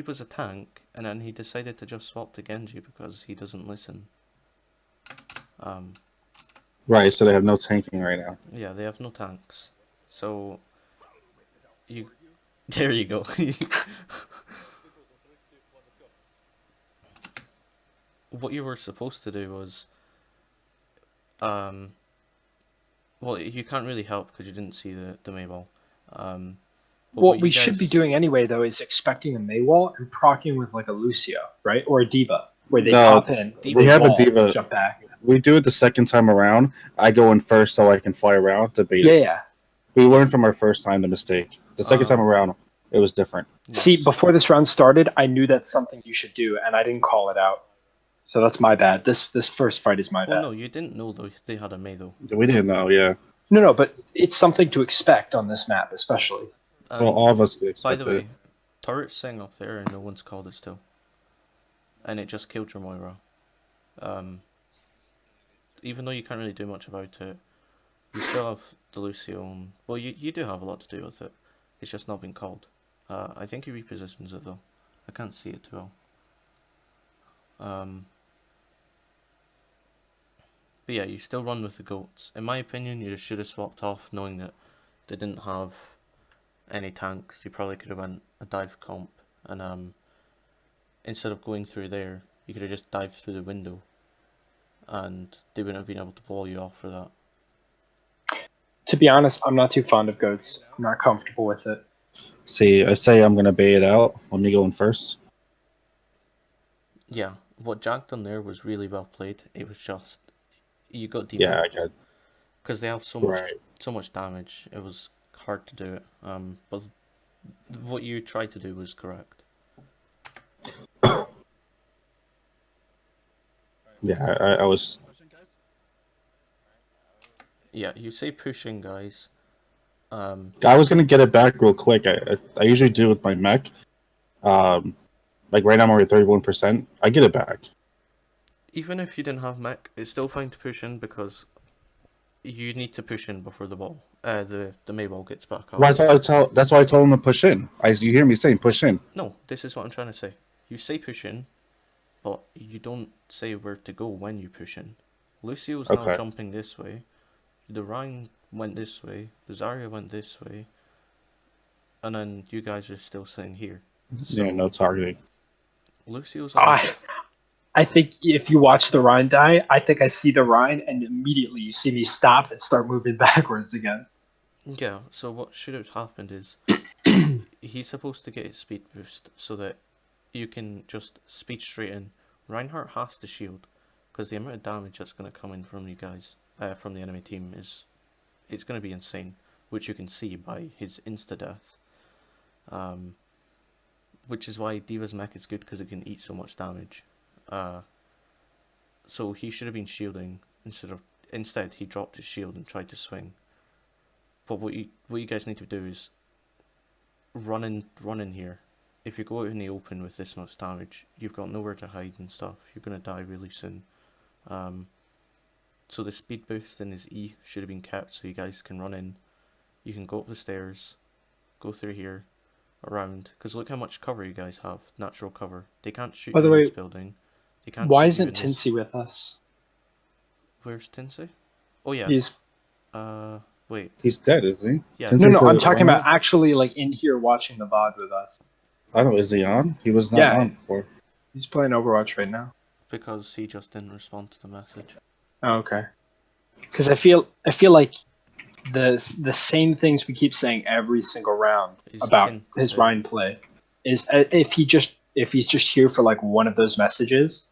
was a tank and then he decided to just swap to Genji because he doesn't listen. Right, so they have no tanking right now. Yeah, they have no tanks, so there you go. What you were supposed to do was, well, you can't really help because you didn't see the Mayball. But What we should be doing anyway, though, is expecting a Maywall and procking with like a Lucio, right, or a Diva, where they No, pop in. we they have a wall, Diva. Jump back. We do it the second time around. I go in first so I can fly around to beat Yeah, it. yeah. We learned from our first time the mistake. The second time around, it was different. See, Yes. before this round started, I knew that's something you should do, and I didn't call it out. So that's my bad. This first fight is my Well, bad. no, you didn't know though. They had a May though. We didn't know, yeah. No, but it's something to expect on this map, especially. Well, all of us could By expect the way, it. turret's sitting up there and no one's called it still. And it just killed your Moira. Even though you can't really do much about it, you still have the Lucio. Well, you do have a lot to do with it. It's just not been called. I think he repositions it though. I can't see it too well. But yeah, you still run with the goats. In my opinion, you should have swapped off knowing that they didn't have any tanks. You probably could have went a dive comp and instead of going through there, you could have just dived through the window and they wouldn't have been able to blow you off for that. To be honest, I'm not too fond of goats. I'm not comfortable with it. See, I say I'm going to bait it out. Let me go in first. Yeah, what Jack done there was really well played. It was just you got deep. Yeah, I got because they have so much damage. It was hard to do it. But what you tried to do was correct. Yeah, I was. Yeah, you say pushing, guys. I was gonna get it back real quick. I usually do with my mech. Like right now I'm already 31%. I get it back. Even if you didn't have mech, it's still fine to push in because you need to push in before the ball, the Mayball gets back up. That's why I told him to push in. You hear me saying push in. No, this is what I'm trying to say. You say push in, but you don't say where to go when you push in. Lucio's now Okay. jumping this way. The Rhine went this way. The Zarya went this way. And then you guys are still sitting here. So Yeah, no targeting. Lucio's on his... I think if you watch the Rhine die, I think I see the Rhine, and immediately you see me stop and start moving backwards again. Yeah, so what should have happened is he's supposed to get his speed boost so that you can just speed straight in. Reinhardt has to shield because the amount of damage that's going to come in from you guys, from the enemy team it's going to be insane, which you can see by his insta death. Which is why Diva's mech is good because it can eat so much damage. So he should have been shielding instead he dropped his shield and tried to swing. But what you guys need to do is run in here. If you go out in the open with this much damage, you've got nowhere to hide and stuff. You're gonna die really soon. So the speed boost in his E should have been kept so you guys can run in. You can go up the stairs, go through here, around. Because look how much cover you guys have, natural cover. They can't shoot By the you in way, this building. They can't Why shoot you isn't in this... Tinsy with us? Where's Tinsy? Oh yeah. He's Wait. He's dead, isn't he? Yeah. Tinsley's no. the I'm talking owner? about actually like in here watching the VOD with us. I don't know. Is he on? He was not Yeah. on before. He's playing Overwatch right now. Because he just didn't respond to the message. Oh, okay. Because I feel like the same things we keep saying every single round He's about in, his so- Rhine play is if he's just here for like one of those messages,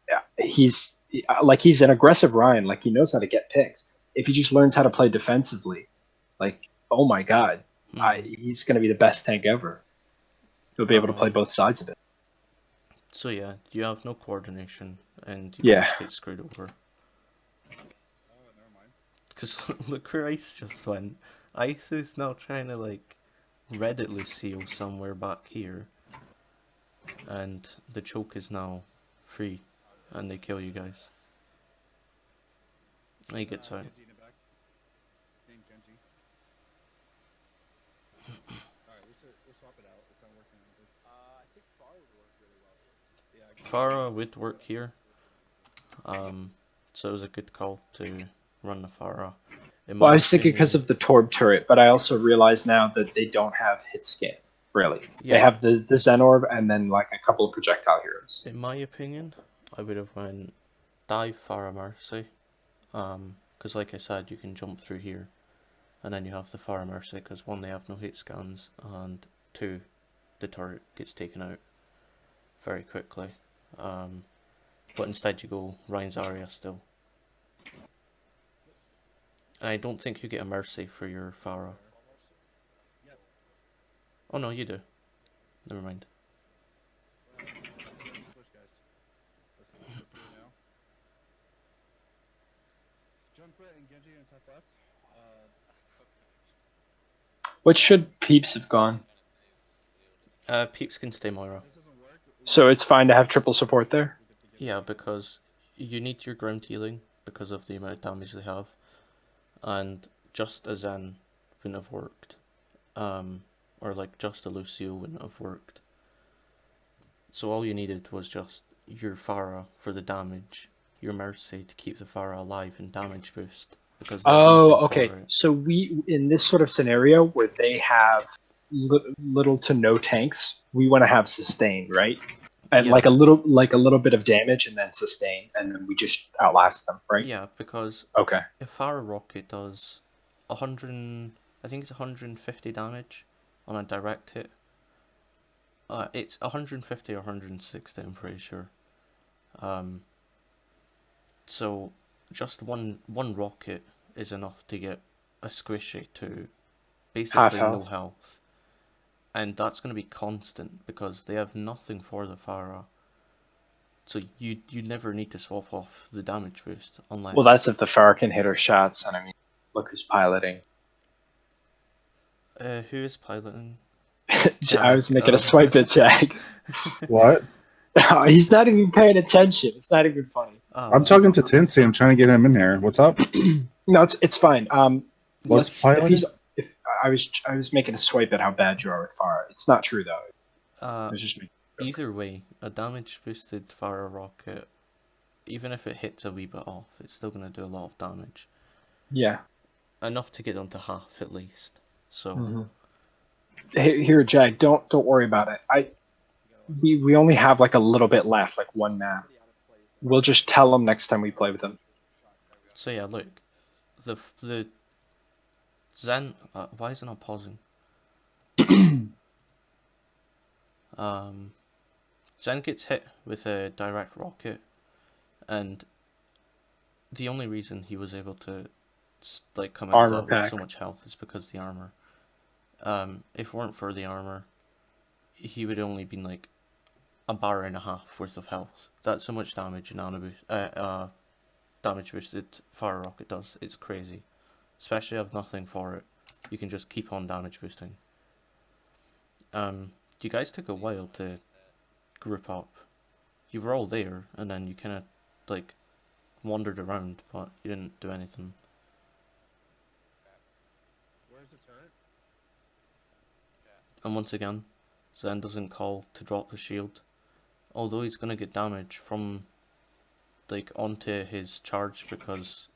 yeah, he's an aggressive Rhine. Like he knows how to get picks. If he just learns how to play defensively, like oh my god, he's gonna be the best tank ever. He'll be able to play both sides of it. So yeah, you have no coordination and you Yeah. just get screwed over. Because look where Ice just went. Ice is now trying to like Reddit Lucio somewhere back here. And the choke is now free. And they kill you guys. And he gets out. I think Far would work really well. Farah would work here. So it was a good call to run the Farah. Well, I was thinking because of the Torb turret, but I also realize now that they don't have hit scan. Really, Yeah. they have the Zen Orb and then like a couple of projectile heroes. In my opinion, I would have went dive Farah Mercy. Because like I said, you can jump through here. And then you have the Farah Mercy, because one, they have no hit scans, and two, the turret gets taken out very quickly. But instead you go Ryan Zarya still. And I don't think you get a Mercy for your Farah. Oh no, you do. Never mind. What should Peeps have gone? Peeps can stay Moira. So it's fine to have triple support there. Yeah, because you need your ground healing because of the amount of damage they have. And just a Zen wouldn't have worked. Or like just a Lucio wouldn't have worked. So all you needed was just your Farah for the damage, your Mercy to keep the Farah alive and damage boost. Because they're Oh, using okay. Farah. So we in this sort of scenario where they have little to no tanks, we want to have sustain, right? And Yeah. like a little bit of damage and then sustain, and then we just outlast them, right? Yeah, because Okay. if Farah Rocket does 100, I think it's 150 damage on a direct hit. It's 150 or 160, I'm pretty sure. So just one rocket is enough to get a squishy to basically no health. health. And that's going to be constant because they have nothing for the Farah. So you never need to swap off the damage boost unless... Well, that's if the Farah can hit her shots, and I mean, look who's piloting. Who is piloting? I was making a swipe at Jag. What? He's not even paying attention. It's not even funny. I'm talking to Tinsy. I'm trying to get him in here. What's up? No, it's fine. What's if I was making a swipe at how bad you are with Farah. It's not true though. It was just me. either way, a damage boosted fire rocket, even if it hits a wee bit off, it's still going to do a lot of damage. Yeah. Enough to get onto half at least. So Here, Jag, don't worry about it. We only have like a little bit left, like one map. We'll just tell them next time we play with them. so yeah, look, the Zen. Why is it not pausing? Zen gets hit with a direct rocket, and the only reason he was able to like come out of Armor that with pack. so much health is because of the armor. If it weren't for the armor, he would only been like a bar and a half worth of health. That's how much damage an damage boosted fire rocket does. It's crazy. Especially if nothing for it. You can just keep on damage boosting. You guys took a while to group up. You were all there, and then you kind of like wandered around, but you didn't do anything. Where's the turret? And once again, Zen doesn't call to drop the shield, although he's gonna get damage from like onto his charge, because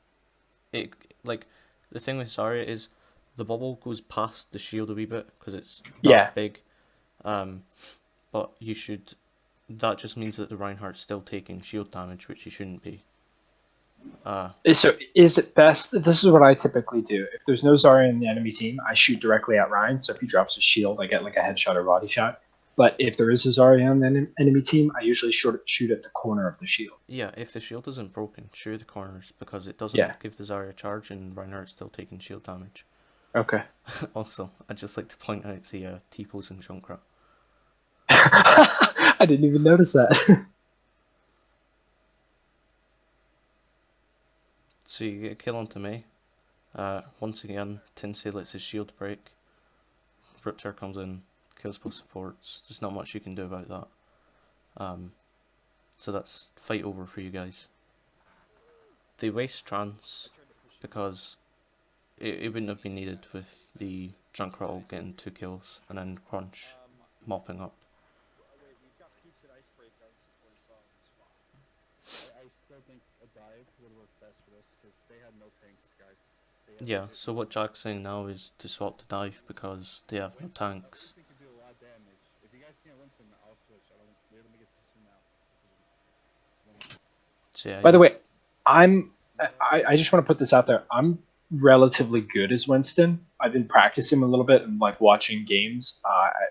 it like the thing with Zarya is the bubble goes past the shield a wee bit because it's that big. But you should. That just means that the Reinhardt's still taking shield damage, which he shouldn't be. So is it best? This is what I typically do. If there's no Zarya in the enemy team, I shoot directly at Ryan. So if he drops his shield, I get like a headshot or body shot. But if there is a Zarya on the enemy team, I usually shoot at the corner of the shield. Yeah, if the shield isn't broken, shoot the corners, because it doesn't give the Zarya charge, and Reinhardt's still taking shield damage. Okay. Also, I'd just like to point out the T-pose and Junkrat. I didn't even notice that. So you get a kill onto me. Once again, Tinsey lets his shield break. Riptor comes in, kills both supports. There's not much you can do about that. So that's fight over for you guys. They waste trance because it wouldn't have been needed with the Junkrat getting 2 kills and then Crunch mopping up. Wait, we've got peeps and icebreaker on 245. I still think a dive would work best for this because they had no tanks, guys. Yeah, so what Jack's saying now is to swap the dive because they have no tanks. I think you do a lot of damage. If you guys can't win some, I'll switch. I don't. Let me get some now. So yeah, By the way, I just want to put this out there. I'm relatively good as Winston. I've been practicing a little bit and like watching games.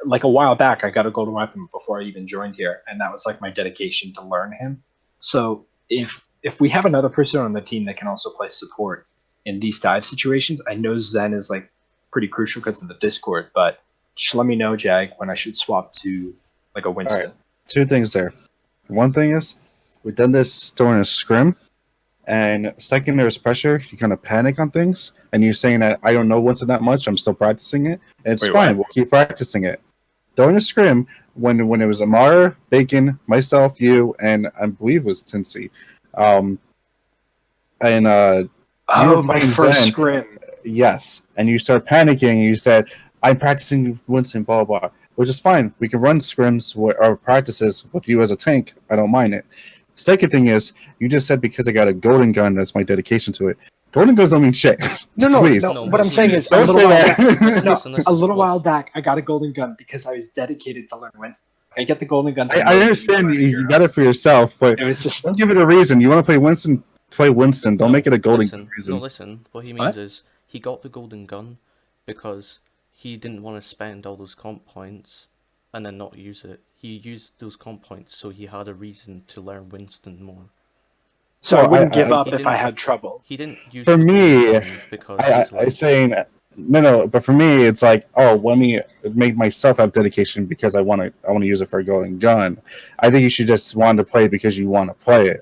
Like a while back, I got a golden weapon before I even joined here, and that was like my dedication to learn him. So if we have another person on the team that can also play support in these dive situations, I know Zen is like pretty crucial because of the Discord. But just let me know, Jag, when I should swap to like a Winston. All right. 2 things there. One thing is, we've done this during a scrim, and second, there's pressure. You kind of panic on things, and you're saying that I don't know Winston that much. I'm still practicing it, and it's Wait, fine. what? We'll keep practicing it. During a scrim, when it was Amara, Bacon, myself, you, and I believe it was Tinsey, you were My playing first Zen. scrim. Yes, and you start panicking, and you said, "I'm practicing Winston, blah blah," which is fine. We can run scrims or practices with you as a tank. I don't mind it. Second thing is, you just said because I got a golden gun, that's my dedication to it. Golden guns don't mean shit. No, Please. no. What I'm saying is, Don't say that. a little while back, I got a golden gun because I was dedicated to learn Winston. I get the golden gun. I understand you got it for yourself, but It was just don't give it a reason. You want to play Winston, play Winston. Don't make it a golden gun reason. No, listen. What he means What? is he got the golden gun because he didn't want to spend all those comp points and then not use it. He used those comp points so he had a reason to learn Winston more. so Well, I wouldn't give I- up he if I didn't- had trouble. He didn't use For the me, golden gun because he's like, I'm saying no, but for me, it's like, oh, let me make myself have dedication because I want to use it for a golden gun. I think you should just want to play it because you want to play it.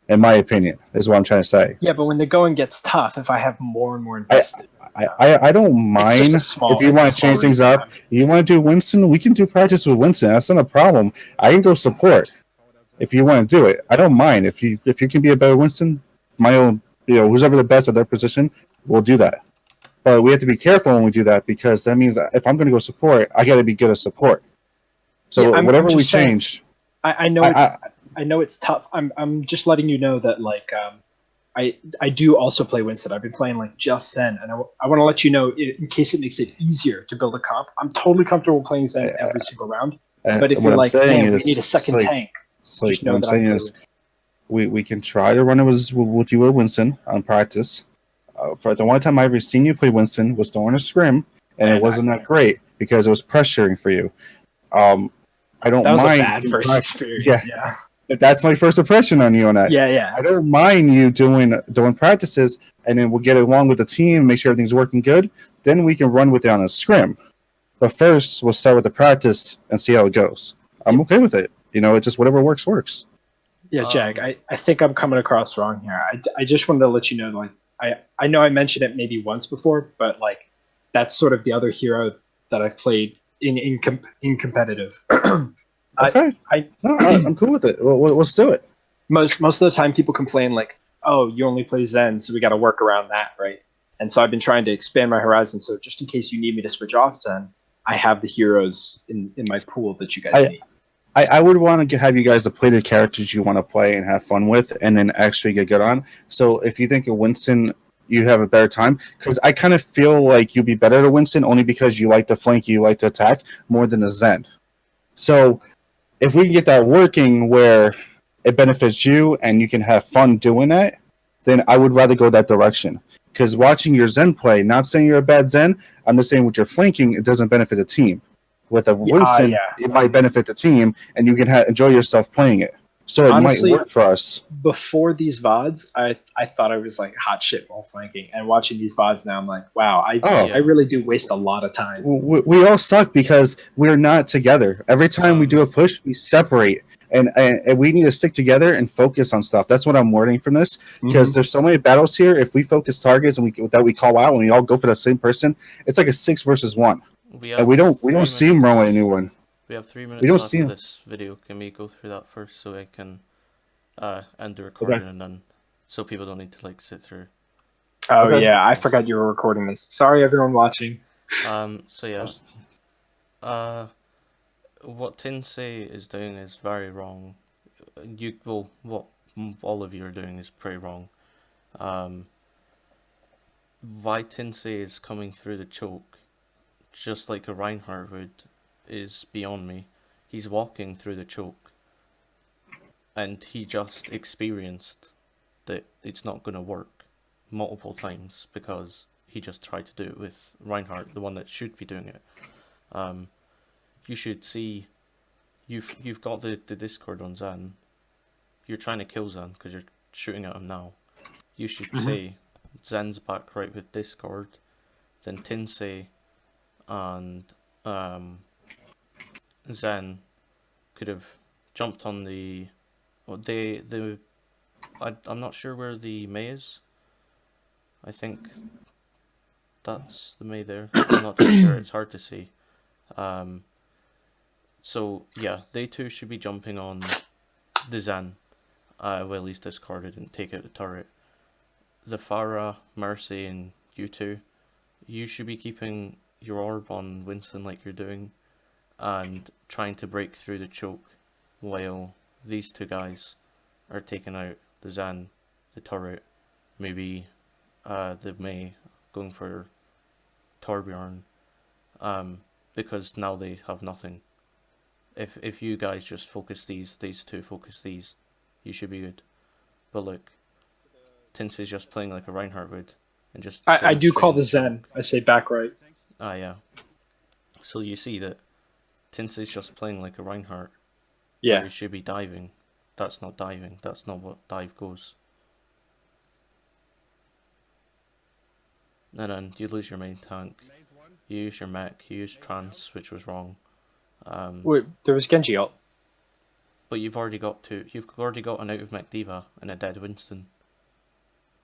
In my opinion, is what I'm trying to say. Yeah, but when the going gets tough, if I have more and more invested, I don't it's just mind a small. if you it's a want to small change things reason. up. You want to do Winston? We can do practice with Winston. That's not a problem. I can go support if you want to do it. I don't mind if you can be a better Winston. My own, who's ever the best at their position, we'll do that. But we have to be careful when we do that because that means that if I'm going to go support, I got to be good at support. So Yeah, I'm whatever we just saying, change, I know I- I know it's tough. I'm just letting you know that like I do also play Winston. I've been playing like just Zen, and I want to let you know in case it makes it easier to build a comp. I'm totally comfortable playing Zen every single round. But if what you're I'm like, saying man, we is, need a second tank, just what know I'm that I saying play is, Winston. we can try to run it with you with Winston on practice. For the one time I ever seen you play Winston was during a scrim, and it wasn't that great because it was pressuring for you. I don't That was a mind. bad first Yeah, experience. Yeah. that's my first impression on you on that. Yeah. I don't mind you doing practices, and then we'll get along with the team, make sure everything's working good. Then we can run with it on a scrim. But first, we'll start with the practice and see how it goes. I'm okay with it. It just whatever works works. Yeah, Jack, I think I'm coming across wrong here. I just wanted to let you know, like, I know I mentioned it maybe once before, but like, that's sort of the other hero that I've played in competitive. Okay. I'm cool with it. Let's do it. Most of the time, people complain like, "Oh, you only play Zen, so we got to work around that, right?" And so I've been trying to expand my horizon. So just in case you need me to switch off Zen, I have the heroes in my pool that you guys need. I would want to have you guys to play the characters you want to play and have fun with, and then actually get good on. So if you think of Winston, you have a better time, because I kind of feel like you'd be better to Winston only because you like to flank, you like to attack more than the Zen. So if we can get that working where it benefits you and you can have fun doing that, then I would rather go that direction. Because watching your Zen play, not saying you're a bad Zen, I'm just saying with your flanking, it doesn't benefit the team. With a Winston, it might benefit the team, and you can enjoy yourself playing it. So it Honestly, might work for us. Before these VODs, I thought I was like hot shit while flanking, and watching these VODs now, I'm like, wow, I really do waste a lot of time. We all suck because we're not together. Every time we do a push, we separate. And we need to stick together and focus on stuff. That's what I'm learning from this, because there's so many battles here. If we focus targets and we call out and we all go for the same person, it's like a 6 versus 1. And we don't see him run with anyone. We have 3 minutes We don't left see of him. this video. Can we go through that first so I can end the recording and then so people don't need to like sit through. Oh yeah, I forgot you were recording this. Sorry everyone watching. So yeah. What Tinsei is doing is very wrong. What all of you are doing is pretty wrong. Why Tinsei is coming through the choke, just like a Reinhardt would, is beyond me. He's walking through the choke, and he just experienced that it's not going to work multiple times because he just tried to do it with Reinhardt, the one that should be doing it. You should see, you've got the Discord on Zan. You're trying to kill Zan because you're shooting at him now. You should say Zan's back right with Discord, then Tinsei and Zan could have jumped on the. Well, I'm not sure where the May is. I think that's the May there. I'm not too sure. It's hard to see. So yeah, they two should be jumping on the Zan. Well, at least discarded and take out the turret. The Farah, Mercy, and you two, you should be keeping your orb on Winston like you're doing, and trying to break through the choke, while these two guys are taking out the Zan, the turret, maybe the May going for Torbjorn, because now they have nothing. If you guys just focus these two focus these, you should be good. But look, Tinsei's just playing like a Reinhardt would, and just. I do call the Zen. I say back right. Ah yeah. So you see that Tinsei's just playing like a Reinhardt. Yeah. He should be diving. That's not diving. That's not what dive goes. And then you lose your main tank. You use your mech. You use trance, which was wrong. Wait, there was Genji ult. But you've already got two. You've already got an out of mech diva and a dead Winston.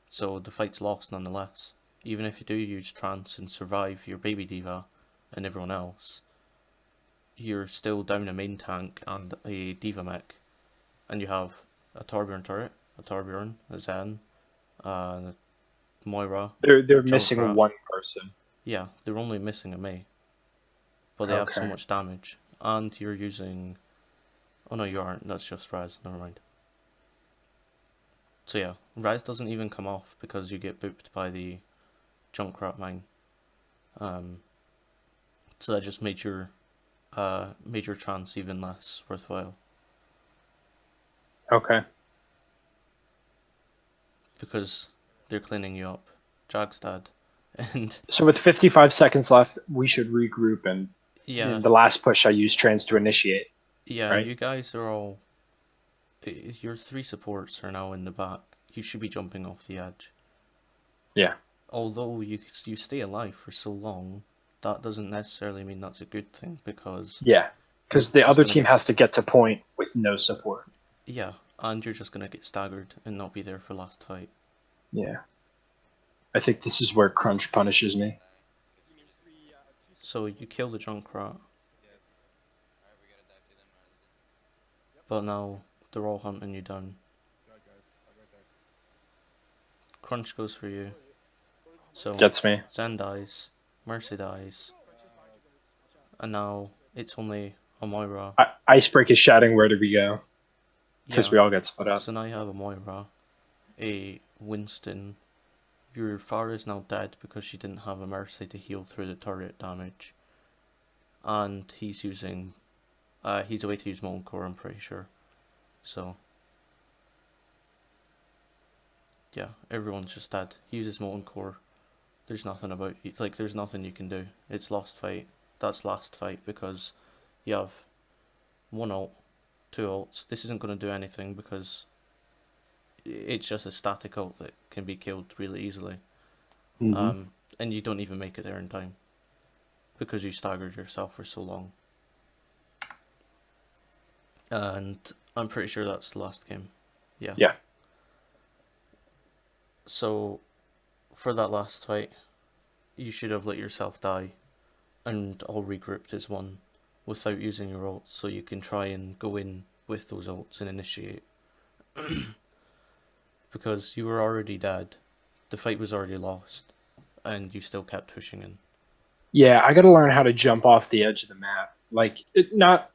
So the fight's lost nonetheless. Even if you do use trance and survive your baby diva and everyone else, you're still down a main tank and a diva mech, and you have a Torbjorn turret, a Torbjorn, a Zen, a Moira. They're missing one person. Yeah, they're only missing a May, but they have so much damage. and you're using... Oh no, you aren't. That's just Raz. Never mind. So yeah, Raz doesn't even come off because you get booped by the Junkrat mine. So that just made your chance even less worthwhile. Okay. Because they're cleaning you up. Jagstad. And So with 55 seconds left, we should regroup, and yeah, in the last push, I used trans to initiate. yeah, right? you guys are all... Your 3 supports are now in the back. You should be jumping off the edge. Yeah. Although you stay alive for so long, that doesn't necessarily mean that's a good thing, because... Yeah. Because You're the just other gonna team get has to get to point with no support. Yeah, and you're just gonna get staggered and not be there for last fight. Yeah. I think this is where Crunch punishes me. So you kill the Junkrat, but now they're all hunting you down. Crunch goes for you. So Gets me. Zen dies, Mercy dies, and now it's only a Moira. Icebreak is shouting, where do we go? Because Yeah, we all get split up. so now you have a Moira, a Winston. Your Pharah is now dead because she didn't have a Mercy to heal through the turret damage. And he's using... he's away to use Molten Core, I'm pretty sure. So... yeah, everyone's just dead. He uses Molten Core. There's nothing about... like, there's nothing you can do. It's lost fight. That's last fight because you have 1 ult, 2 ults. This isn't going to do anything because it's just a static ult that can be killed really easily. Mhm. And you don't even make it there in time because you staggered yourself for so long. And I'm pretty sure that's the last game. Yeah. Yeah. So, for that last fight, you should have let yourself die and all regrouped as one without using your ults, so you can try and go in with those ults and initiate. Because you were already dead, the fight was already lost, and you still kept pushing in. Yeah, I got to learn how to jump off the edge of the map. Like,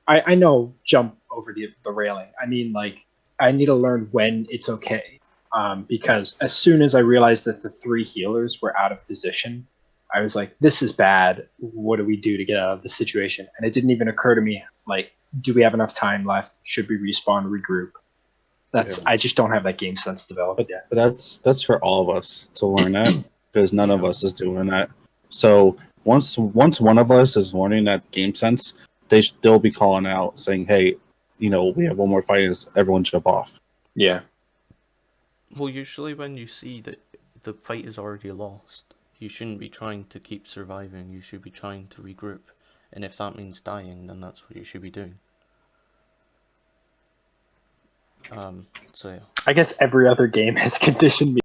I know jump over the railing. I mean, like, I need to learn when it's okay. Because as soon as I realized that the 3 healers were out of position, I was like, this is bad. What do we do to get out of this situation? And it didn't even occur to me, like, do we have enough time left? Should we respawn, regroup? Yeah. I just don't have that game sense developed yet. But that's for all of us to learn that, because none of us is doing that. So once one of us is learning that game sense, they'll be calling out saying, "Hey, we have one more fight. Is everyone jump off?" Yeah. Well, usually when you see that the fight is already lost, you shouldn't be trying to keep surviving, you should be trying to regroup. And if that means dying, then that's what you should be doing. So yeah. I guess every other game has conditioned me